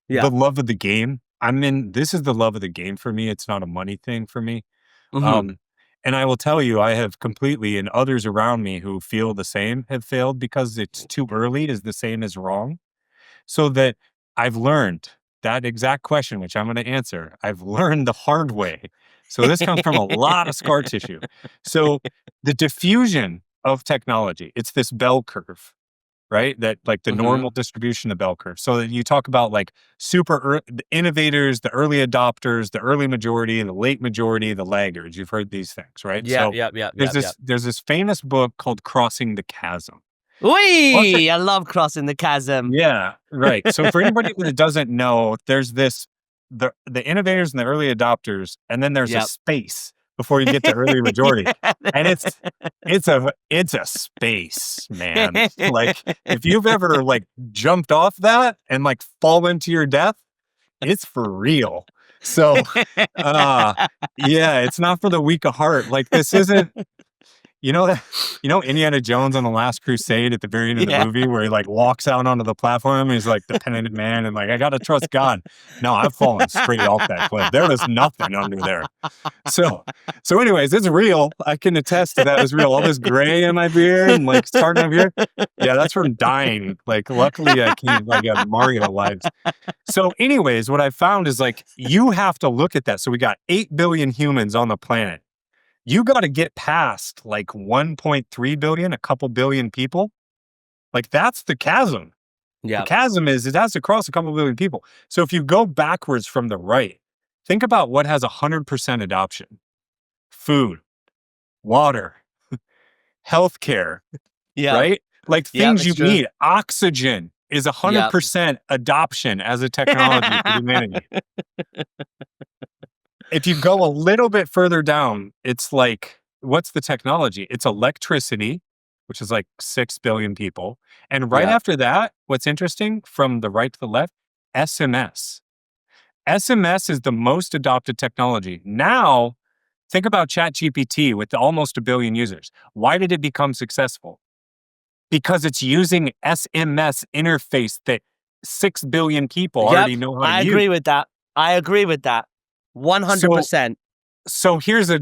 yeah.
The love of the game. This is the love of the game for me. It's not a money thing for me.
Mhm.
Um, and I will tell you, I have completely, and others around me who feel the same have failed because it's too early is the same as wrong. So that I've learned that exact question, which I'm going to answer. I've learned the hard way. So this comes from a lot of scar tissue. So the diffusion of technology, it's this bell curve, right? That like the
Mm-hmm.
normal distribution of bell curve. So that you talk about like the innovators, the early adopters, the early majority, the late majority, the laggards. You've heard these things, right?
Yeah,
So
yeah, yeah, yeah, yeah.
there's this famous book called Crossing the Chasm.
Whee! I love crossing the chasm.
Yeah, right. So for anybody that doesn't know, there's the innovators and the early adopters, and then there's a
Yep.
space before you get to early majority. And it's a space, man. Like if you've ever like jumped off that and like fall into your death, it's for real. So uh yeah, it's not for the weak of heart. Like this isn't Indiana Jones on the Last Crusade at the very end of the
Yeah.
movie where he like walks out onto the platform and he's like the penitent man and like, I gotta trust God. No, I've fallen straight off that cliff. There was nothing under there. So anyways, it's real. I can attest to that. It's real. All this gray in my beard and like starting up here. Yeah, that's from dying. Like luckily I got Mario lives. So anyways, what I found is like, you have to look at that. So we got 8 billion humans on the planet. You got to get past like 1.3 billion, a couple billion people. Like that's the chasm.
Yeah.
The chasm is it has to cross a couple billion people. So if you go backwards from the right, think about what has 100% adoption: food, water, healthcare,
Yeah.
right? Like
Yeah,
things
that's
you
true.
need. Oxygen is 100% adoption as a technology for humanity. If you go a little bit further down, it's like, what's the technology? It's electricity, which is like 6 billion people. And right
Yeah.
after that, what's interesting from the right to the left, SMS. SMS is the most adopted technology. Now, think about ChatGPT with almost 1 billion users. Why did it become successful? Because it's using SMS interface that 6 billion people
Yep.
already know how to
I
use.
agree with that. I agree with that. 100%.
So here's a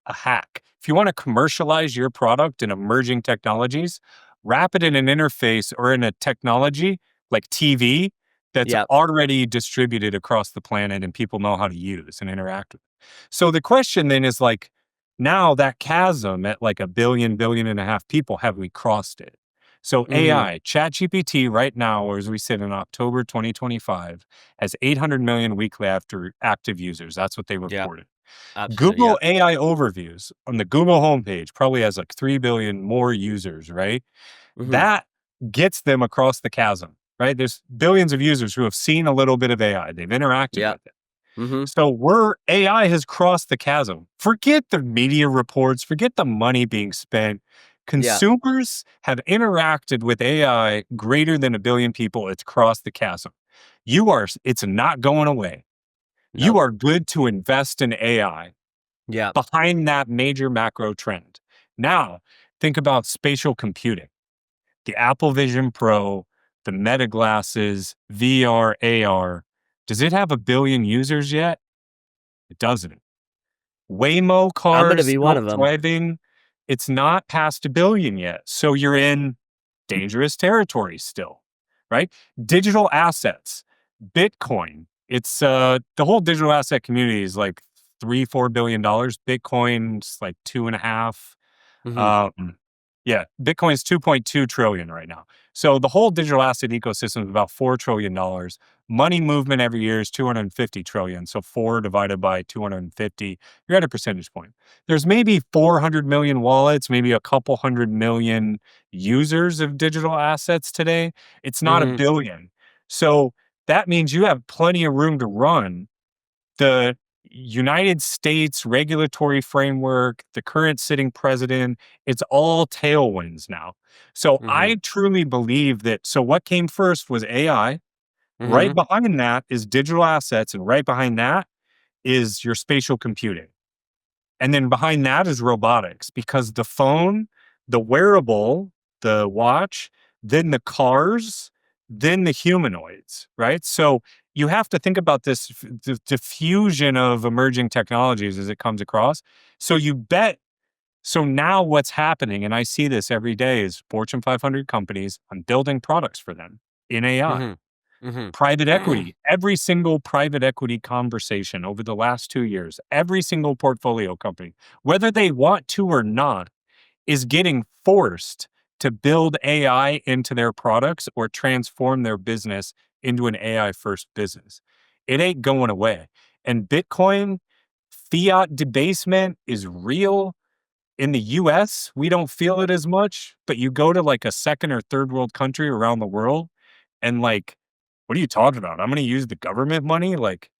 hack. If you want to commercialize your product in emerging technologies, wrap it in an interface or in a technology like TV that's
Yep.
already distributed across the planet and people know how to use and interact with it. So the question then is like, now that chasm at like 1.5 billion people, have we crossed it? So
Mhm.
AI, ChatGPT right now, as we sit in October 2025, has 800 million weekly active users. That's what they
Yeah.
reported.
Absolutely.
Google
Yeah.
AI overviews on the Google homepage probably has like 3 billion more users, right?
Mhm.
That gets them across the chasm, right? There's billions of users who have seen a little bit of AI. They've interacted
Yeah.
with it.
Mhm.
So AI has crossed the chasm. Forget the media reports, forget the money being spent.
Yeah.
Consumers have interacted with AI greater than 1 billion people. It's crossed the chasm. It's not going away. You
Nope.
are good to invest in AI
Yeah.
behind that major macro trend. Now, think about spatial computing, the Apple Vision Pro, the Meta glasses, VR, AR. Does it have 1 billion users yet? It doesn't. Waymo
I'm gonna
cars,
be one of them.
self-driving, it's not past 1 billion yet. So you're in dangerous territory still, right? Digital assets, Bitcoin. It's the whole digital asset community is like $3-4 billion. Bitcoin's like 2.5.
Mhm.
Yeah, Bitcoin's 2.2 trillion right now. So the whole digital asset ecosystem is about $4 trillion. Money movement every year is 250 trillion. So 4 divided by 250, you're at a percentage point. There's maybe 400 million wallets, maybe a couple 100 million users of digital assets today. It's not 1
Mhm.
billion. So that means you have plenty of room to run. The United States regulatory framework, the current sitting president, it's all tailwinds now. So
Mhm.
I truly believe that. So what came first was AI. Right
Mhm.
behind that is digital assets. And right behind that is your spatial computing. And then behind that is robotics because the phone, the wearable, the watch, then the cars, then the humanoids, right? So you have to think about this diffusion of emerging technologies as it comes across. So you bet. So now what's happening, and I see this every day, is Fortune 500 companies, I'm building products for them. in AI.
Mhm. Mhm.
Private equity, every single private equity conversation over the last 2 years, every single portfolio company, whether they want to or not, is getting forced to build AI into their products or transform their business into an AI first business. It ain't going away. And Bitcoin fiat debasement is real. In the US, we don't feel it as much, but you go to like a second or third world country around the world and like, what are you talking about? I'm going to use the government money? Like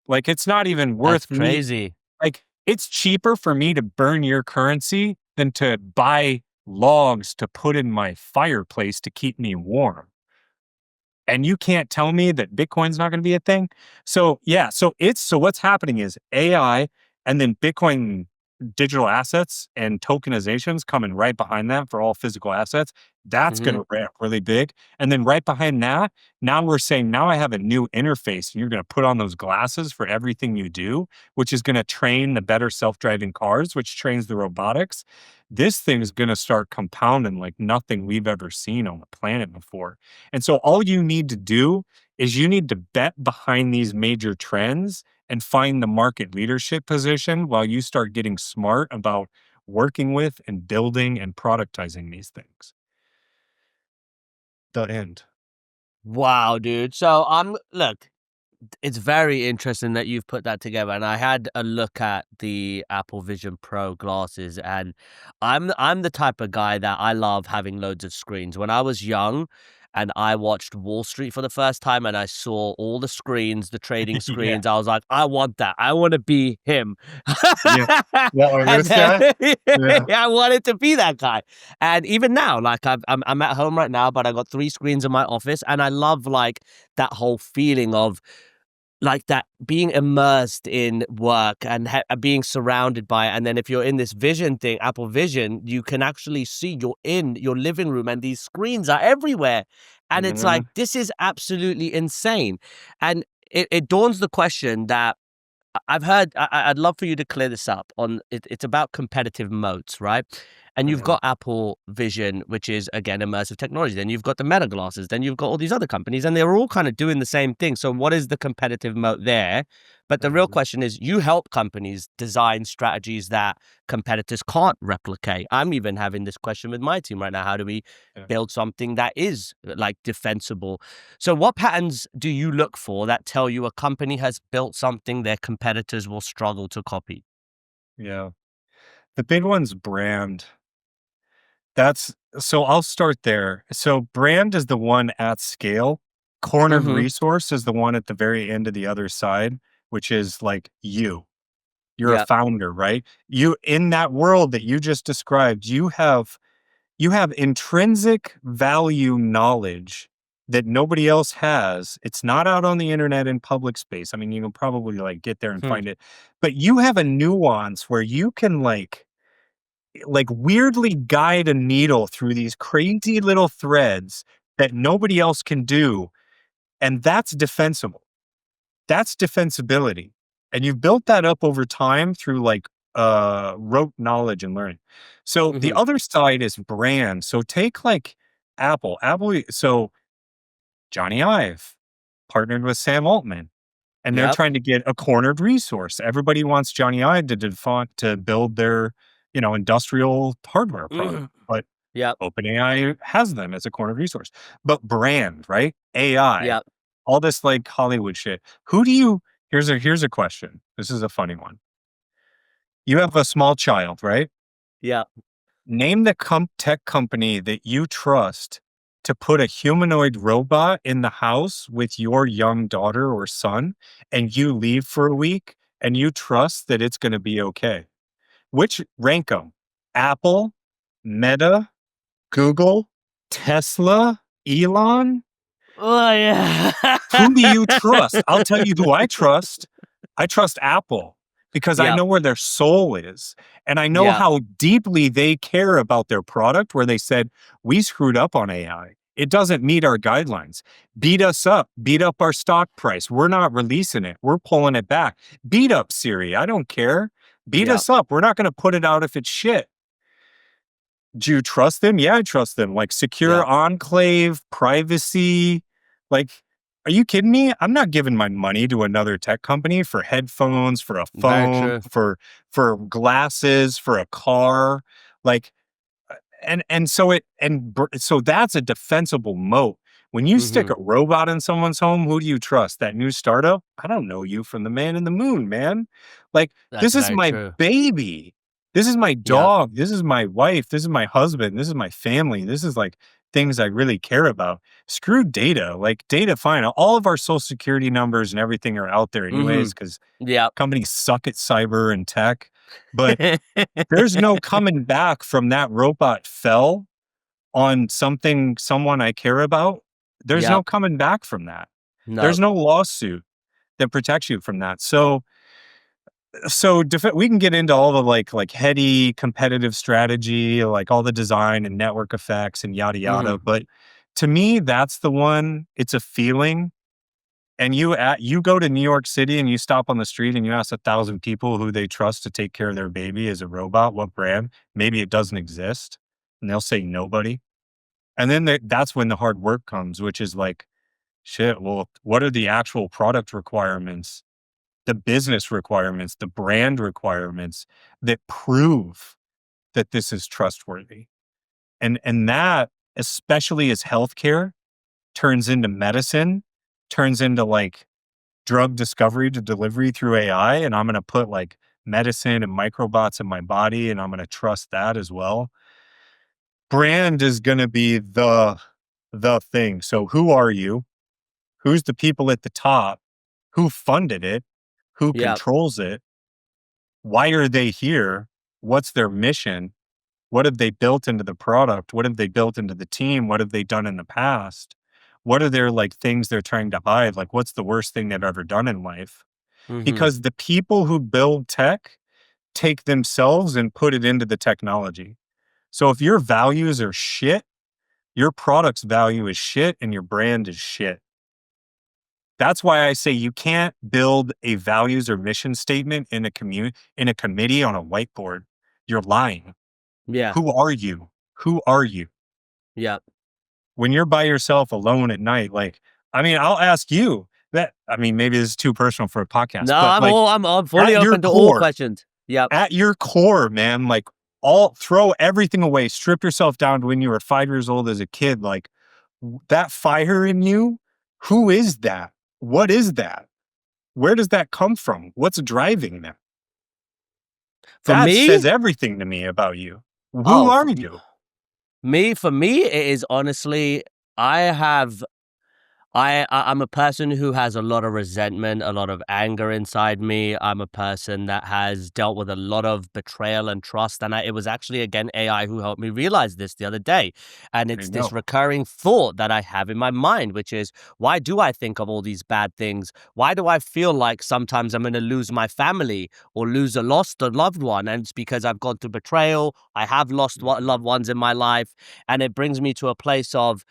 it's not even
That's
worth me.
crazy.
Like it's cheaper for me to burn your currency than to buy logs to put in my fireplace to keep me warm. And you can't tell me that Bitcoin's not going to be a thing. So yeah, so what's happening is AI and then Bitcoin digital assets and tokenizations coming right behind that for all physical assets. That's going
Mhm.
to ramp really big. And then right behind that, now we're saying now I have a new interface and you're going to put on those glasses for everything you do, which is going to train the better self-driving cars, which trains the robotics. This thing is going to start compounding like nothing we've ever seen on the planet before. And so all you need to do is you need to bet behind these major trends and find the market leadership position while you start getting smart about working with and building and productizing these things. The end.
Wow, dude. So look, it's very interesting that you've put that together, and I had a look at the Apple Vision Pro glasses, and I'm the type of guy that I love having loads of screens. When I was young and I watched Wall Street for the first time and I saw all the screens, the trading
Yeah.
screens, I was like, I want that. I want to be him.
Yeah. Yeah. Or
And
this
then
guy. Yeah.
I wanted to be that guy. And even now, like I'm at home right now, but I got 3 screens in my office, and I love like that whole feeling of like that being immersed in work and being surrounded by it. And then if you're in this vision thing, Apple Vision, you can actually see you're in your living room and these screens are everywhere. And it's like,
Mhm.
this is absolutely insane. And it dawns the question that I've heard. I'd love for you to clear this up. It's about competitive moats, right? And you've
Mhm.
got Apple Vision, which is again immersive technology. Then you've got the Meta glasses. Then you've got all these other companies, and they're all kind of doing the same thing. So what is the competitive moat there? But the real
Mhm.
question is, you help companies design strategies that competitors can't replicate. I'm even having this question with my team right now. How do we
Yeah.
build something that is like defensible? So, what patterns do you look for that tell you a company has built something their competitors will struggle to copy?
Yeah. The big one's brand. That's so I'll start there. So brand is the one at scale. Cornered
Mm-hmm.
resource is the one at the very end of the other side, which is like you. You're a
Yep.
founder, right? You in that world that you just described, you have intrinsic value knowledge that nobody else has. It's not out on the internet in public space. I mean, you can probably like get there and
Hmm.
find it, but you have a nuance where you can like weirdly guide a needle through these crazy little threads that nobody else can do. And that's defensible. That's defensibility. And you've built that up over time through like rote knowledge and learning. So the
Mm-hmm.
other side is brand. So take like Apple. So Johnny Ive partnered with Sam Altman and they're
Yep.
trying to get a cornered resource. Everybody wants Johnny Ive to build their, industrial hardware product,
Mm.
but
Yep.
OpenAI has them as a cornered resource. But brand, right? AI,
Yep.
all this like Hollywood shit. Who do you? Here's a question. This is a funny one. You have a small child, right?
Yep.
Name the tech company that you trust to put a humanoid robot in the house with your young daughter or son, and you leave for a week and you trust that it's going to be okay. Which rank them? Apple, Meta, Google, Tesla, Elon?
Oh yeah.
Who do you trust? I'll tell you who I trust. I trust Apple because I
Yep.
know where their soul is. And I know
Yep.
how deeply they care about their product, where they said, we screwed up on AI. It doesn't meet our guidelines. Beat us up, beat up our stock price. We're not releasing it. We're pulling it back. Beat up Siri. I don't care. Beat
Yep.
us up. We're not going to put it out if it's shit. Do you trust them? Yeah, I trust them. Like secure
Yeah.
enclave, privacy. Like, are you kidding me? I'm not giving my money to another tech company for headphones, for a
Very
phone,
true.
for glasses, for a car. Like, so that's a defensible moat. When you stick
Hmm.
a robot in someone's home, who do you trust? That new startup? I don't know you from the man in the moon, man. Like,
That's
this is
very
my
true.
baby. This is my
Yep.
dog. This is my wife. This is my husband. This is my family. This is like things I really care about. Screw data. Like data, fine. All of our social security numbers and everything are out there
Hmm.
anyways, because
Yep.
companies suck at cyber and tech. But there's no coming back from that robot fell on someone I care about. There's no
Yep.
coming back from that.
No.
There's no lawsuit that protects you from that. So we can get into all the like heady competitive strategy, like all the design and network effects and yada yada.
Hmm.
But to me, that's the one. It's a feeling. And you go to New York City and you stop on the street and you ask 1,000 people who they trust to take care of their baby as a robot, what brand? Maybe it doesn't exist, and they'll say nobody. And then that's when the hard work comes, which is like, shit. Well, what are the actual product requirements, the business requirements, the brand requirements that prove that this is trustworthy? And that, especially as healthcare turns into medicine, turns into like drug discovery to delivery through AI, and I'm going to put like medicine and microbots in my body, and I'm going to trust that as well. Brand is going to be the thing. So who are you? Who's the people at the top? Who funded it? Who
Yep.
controls it? Why are they here? What's their mission? What have they built into the product? What have they built into the team? What have they done in the past? What are their like things they're trying to hide? Like, what's the worst thing they've ever done in life?
Hmm.
Because the people who build tech take themselves and put it into the technology. So if your values are shit, your product's value is shit and your brand is shit. That's why I say you can't build a values or mission statement in a committee on a whiteboard. You're lying.
Yeah.
Who are you? Who are you?
Yep.
When you're by yourself alone at night, like, I mean, I'll ask you that. I mean, maybe this is too personal for a podcast,
No,
but like
I'm fully
at your
open to all
core,
questions. Yep.
man, like all throw everything away, strip yourself down to when you were 5 years old as a kid. Like that fire in you, who is that? What is that? Where does that come from? What's driving that?
For
That
me,
says everything to me about you. Who
oh,
are you?
for me, it is honestly, I have I'm a person who has a lot of resentment, a lot of anger inside me. I'm a person that has dealt with a lot of betrayal and trust. And it was actually, again, AI who helped me realize this the other day. And
I
it's this
know.
recurring thought that I have in my mind, which is, why do I think of all these bad things? Why do I feel like sometimes I'm going to lose my family or lose a loved one? And it's because I've gone through betrayal. I have lost loved ones in my life. And it brings me to a place of,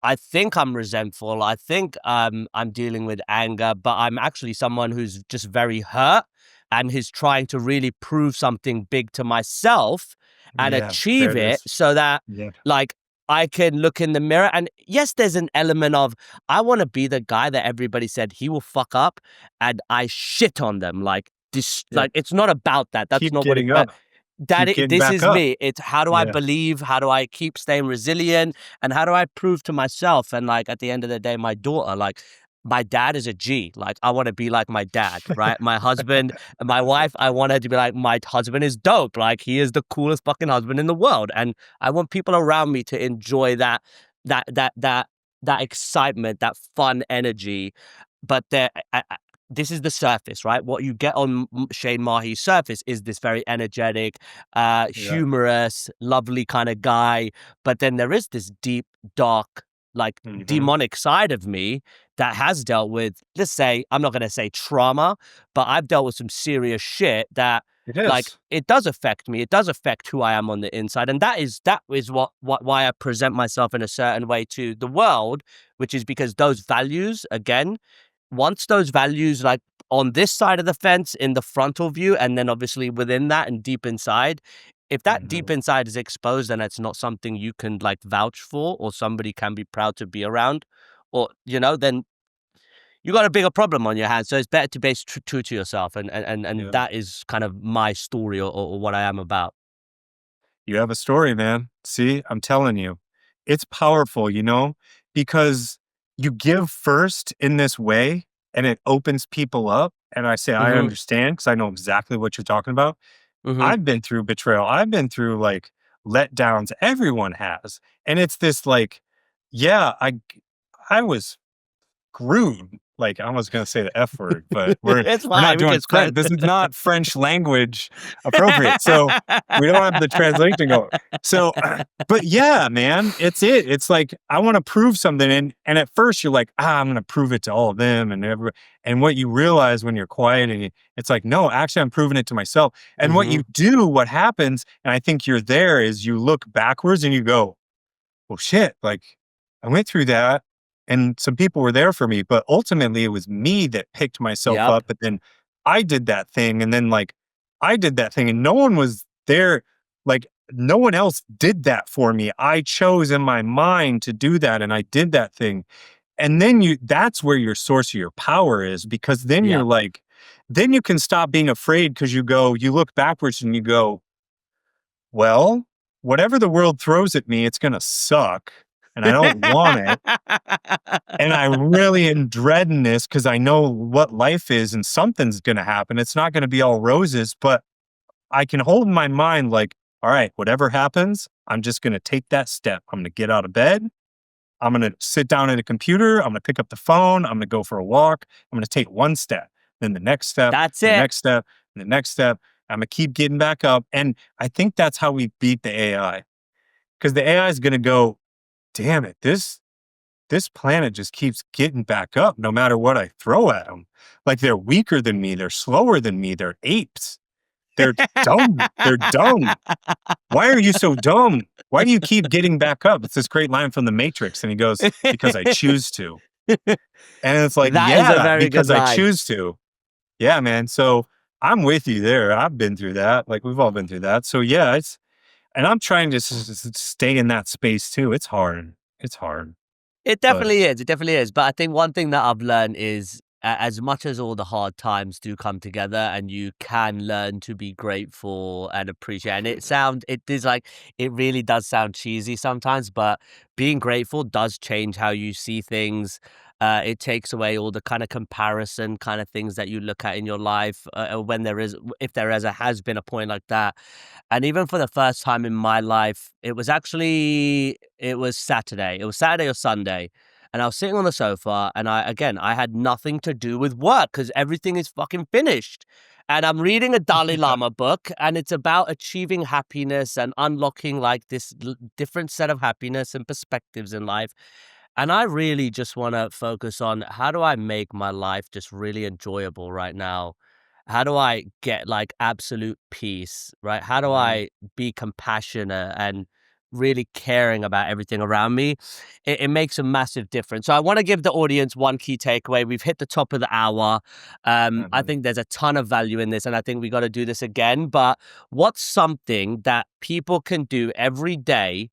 I think I'm resentful. I think I'm dealing with anger, but I'm actually someone who's just very hurt and is trying to really prove something big to myself and
Yeah, there
achieve
it
it
is.
so that,
Yeah.
like, I can look in the mirror. And yes, there's an element of, I want to be the guy that everybody said he will fuck up and I shit on them. Like, this,
Yeah.
like, it's not about that. That's
Keep
not what it's
getting
about.
up. Keep getting
This
back
is
up.
me. It's how do I
Yeah.
believe? How do I keep staying resilient? And how do I prove to myself? And like at the end of the day, my daughter, like my dad is a G. Like I want to be like my dad, right? My husband, my wife, I want her to be like my husband is dope. Like he is the coolest fucking husband in the world. And I want people around me to enjoy that, that, that, that excitement, that fun energy. But this is the surface, right? What you get on Shane Mahi's surface is this very energetic,
Yeah.
humorous, lovely kind of guy. But then there is this deep, dark, like
Mhm.
demonic side of me that has dealt with, let's say, I'm not going to say trauma, but I've dealt with some serious shit that,
It
like,
is.
it does affect me. It does affect who I am on the inside. And that is why I present myself in a certain way to the world, which is because those values, again, once those values, like on this side of the fence in the frontal view, and then obviously within that and deep inside, if that deep
Mhm.
inside is exposed and it's not something you can like vouch for or somebody can be proud to be around, or then you got a bigger problem on your hands. So it's better to be true to yourself, and
Yeah.
that is kind of my story, or what I am about.
You have a story, man. See, I'm telling you, it's powerful, because you give first in this way and it opens people up. And I say, I
Mm-hmm.
understand because I know exactly what you're talking about.
Mm-hmm.
I've been through betrayal. I've been through like letdowns. Everyone has. And it's this like, yeah, I was screwed. Like I was gonna say the F word, but we're
It's
we're not
fine. We
doing
can swear.
French. This is not French language appropriate. So we don't have the translation going. So but yeah, man, it's like I want to prove something. And at first you're like, I'm gonna prove it to all of them and everybody. And what you realize when you're quiet and it's like, no, actually I'm proving it to myself. And what
Mm-hmm.
you do, what happens, and I think you're there, is you look backwards and you go, well, shit, like I went through that and some people were there for me, but ultimately it was me that picked myself
Yep.
up. But then I did that thing. And then like I did that thing and no one was there. Like no one else did that for me. I chose in my mind to do that. And I did that thing. And then that's where your source of your power is, because then you're
Yep.
like, then you can stop being afraid because you look backwards and you go, well, whatever the world throws at me, it's gonna suck, and I don't want it, and I really am dreading this because I know what life is and something's gonna happen. It's not gonna be all roses, but I can hold in my mind like, "All right, whatever happens, I'm just gonna take that step. I'm gonna get out of bed. I'm gonna sit down at a computer. I'm gonna pick up the phone. I'm gonna go for a walk. I'm gonna take one step, then the next step,
That's
the
it.
next step, and the next step. I'm gonna keep getting back up." And I think that's how we beat the AI, because the AI is gonna go, "Damn it, this planet just keeps getting back up no matter what I throw at them. Like they're weaker than me. They're slower than me. They're apes. They're dumb. They're dumb. Why are you so dumb? Why do you keep getting back up?" It's this great line from The Matrix. And he goes, "Because I choose to." And it's like,
That is a
yeah,
very good
because I
line.
choose to. Yeah, man. So I'm with you there. I've been through that. Like we've all been through that. So yeah, and I'm trying to stay in that space too. It's hard. It's hard,
It
but
definitely is. It definitely is. But I think one thing that I've learned is, as much as all the hard times do come together and you can learn to be grateful and appreciate, and it is like, it really does sound cheesy sometimes, but being grateful does change how you see things. It takes away all the kind of comparison kind of things that you look at in your life, when if there ever has been a point like that. And even for the first time in my life, it was Saturday. It was Saturday or Sunday. And I was sitting on the sofa and I had nothing to do with work because everything is fucking finished. And I'm reading a Dalai
yeah.
Lama book and it's about achieving happiness and unlocking like this different set of happiness and perspectives in life. And I really just want to focus on, how do I make my life just really enjoyable right now? How do I get like absolute peace, right? How do
Mhm.
I be compassionate and really caring about everything around me? It makes a massive difference. So I want to give the audience one key takeaway. We've hit the top of the hour. I
Mhm.
think there's a ton of value in this, and I think we got to do this again. But what's something that people can do every day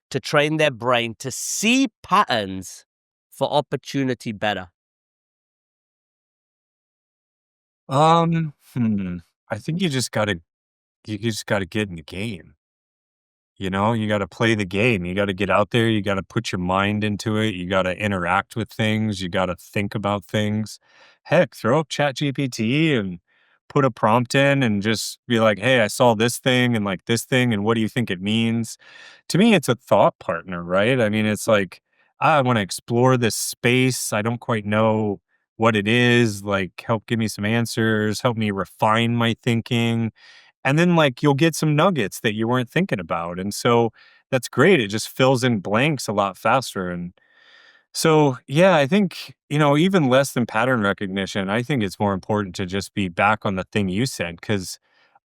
to train their brain to see patterns for opportunity better?
Hmm. I think you just gotta get in the game. You got to play the game. You got to get out there. You got to put your mind into it. You got to interact with things. You got to think about things. Heck, throw up Chat GPT and put a prompt in and just be like, "Hey, I saw this thing and like this thing. And what do you think it means?" To me, it's a thought partner, right? I mean, it's like, I want to explore this space. I don't quite know what it is. Like, help give me some answers, help me refine my thinking, and then like you'll get some nuggets that you weren't thinking about. And so that's great. It just fills in blanks a lot faster. And so, yeah, I think, even less than pattern recognition, I think it's more important to just be back on the thing you said. Cause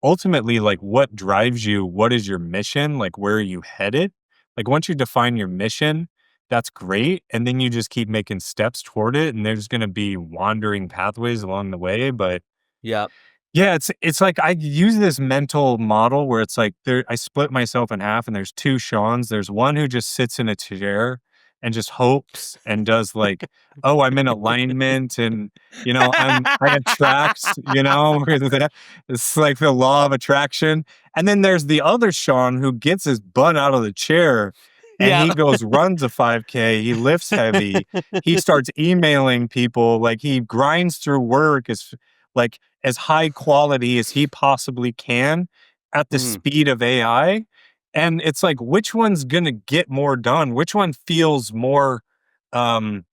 ultimately, like what drives you, what is your mission? Like, where are you headed? Like, once you define your mission, that's great. And then you just keep making steps toward it. And there's going to be wandering pathways along the way. But
Yeah.
Yeah, it's like I use this mental model where it's like I split myself in half and there's two Seans. There's one who just sits in a chair and just hopes and does like, oh, I'm in alignment and I attract, it's like the law of attraction. And then there's the other Sean who gets his butt out of the chair and
Yeah.
he goes, runs a 5K, he lifts heavy, he starts emailing people, like he grinds through work as high quality as he possibly can at the
Mhm.
speed of AI. And it's like, which one's going to get more done? Which one feels more um,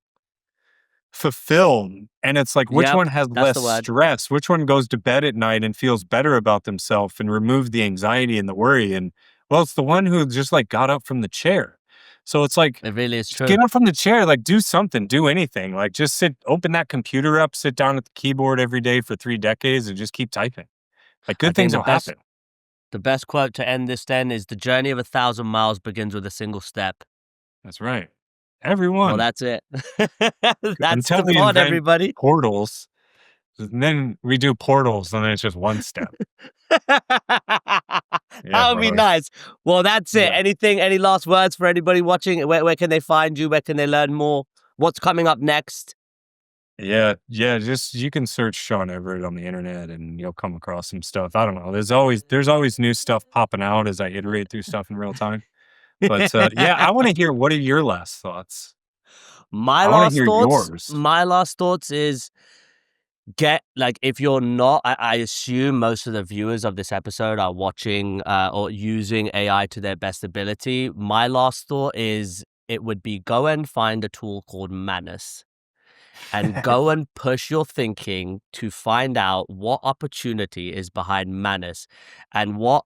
fulfilled? And it's like, which
Yep,
one has
that's
less
the word.
stress? Which one goes to bed at night and feels better about themselves and removes the anxiety and the worry? And well, it's the one who just like got up from the chair. So it's like,
It really is
just get
true.
up from the chair, like do something, do anything. Like just open that computer up, sit down at the keyboard every day for 3 decades and just keep typing. Like
I
good
think
things
the
will
best
happen.
the best quote to end this then is the journey of 1,000 miles begins with a single step.
That's right.
Well,
Everyone.
that's it. That's
Until
the
we
pod,
invent
everybody.
portals, then we do portals and then it's just one step. Yeah,
That would be
brother.
nice. Well, that's it.
Yeah.
Any last words for anybody watching? Where can they find you? Where can they learn more? What's coming up next?
Yeah. Yeah. Just you can search Sean Everett on the internet and you'll come across some stuff. I don't know. There's always new stuff popping out as I iterate through stuff in real time. But yeah, I want to hear what are your last thoughts?
My
I want to
last
hear
thoughts.
yours.
My last thoughts is get like if you're not, I assume most of the viewers of this episode are watching or using AI to their best ability. My last thought is it would be go and find a tool called Manus and go and push your thinking to find out what opportunity is behind Manus and what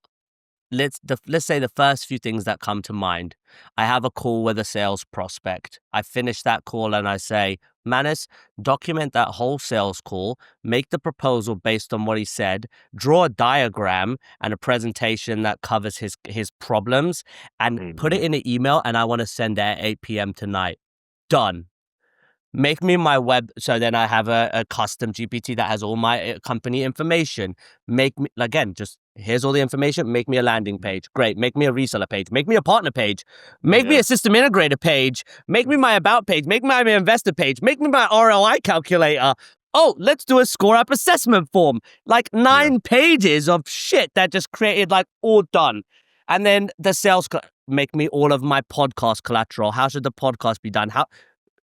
let's say the first few things that come to mind. I have a call with a sales prospect. I finish that call and I say, Manus, document that whole sales call, make the proposal based on what he said, draw a diagram and a presentation that covers his problems, and put it
Mhm.
in an email. And I want to send it at 8 p.m. tonight. Done. Make me my web. So then I have a custom GPT that has all my company information. Make me, again, just here's all the information. Make me a landing page. Great. Make me a reseller page. Make me a partner page. Make me
Yeah.
a system integrator page. Make me my about page. Make me my investor page. Make me my ROI calculator. Oh, let's do a score up assessment form. Like
Yeah.
9 pages of shit that just created, like, all done. And then the sales, make me all of my podcast collateral. How should the podcast be done? How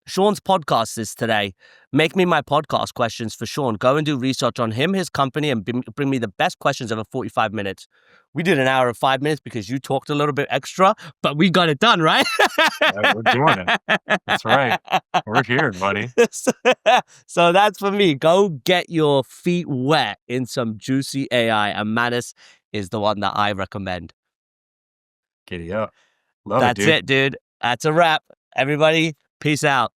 Sean's podcast is today. Make me my podcast questions for Sean. Go and do research on him, his company, and bring me the best questions over 45 minutes. We did an hour and 5 minutes because you talked a little bit extra, but we got it done, right?
We're doing it. That's right. We're here, buddy.
so, so that's for me. Go get your feet wet in some juicy AI, and Manus is the one that I recommend.
Giddy up. Love it,
That's
dude.
it, dude. That's a wrap. Everybody, peace out.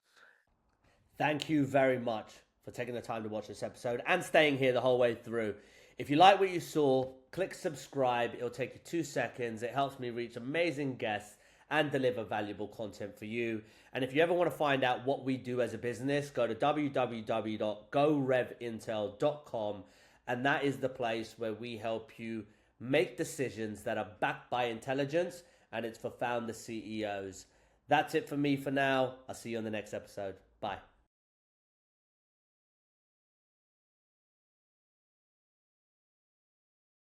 Thank you very much for taking the time to watch this episode and staying here the whole way through. If you like what you saw, click subscribe. It'll take you 2 seconds. It helps me reach amazing guests and deliver valuable content for you. And if you ever want to find out what we do as a business, go to www.gorevintel.com, and that is the place where we help you make decisions that are backed by intelligence, and it's for founder CEOs. That's it for me for now. I'll see you on the next episode. Bye.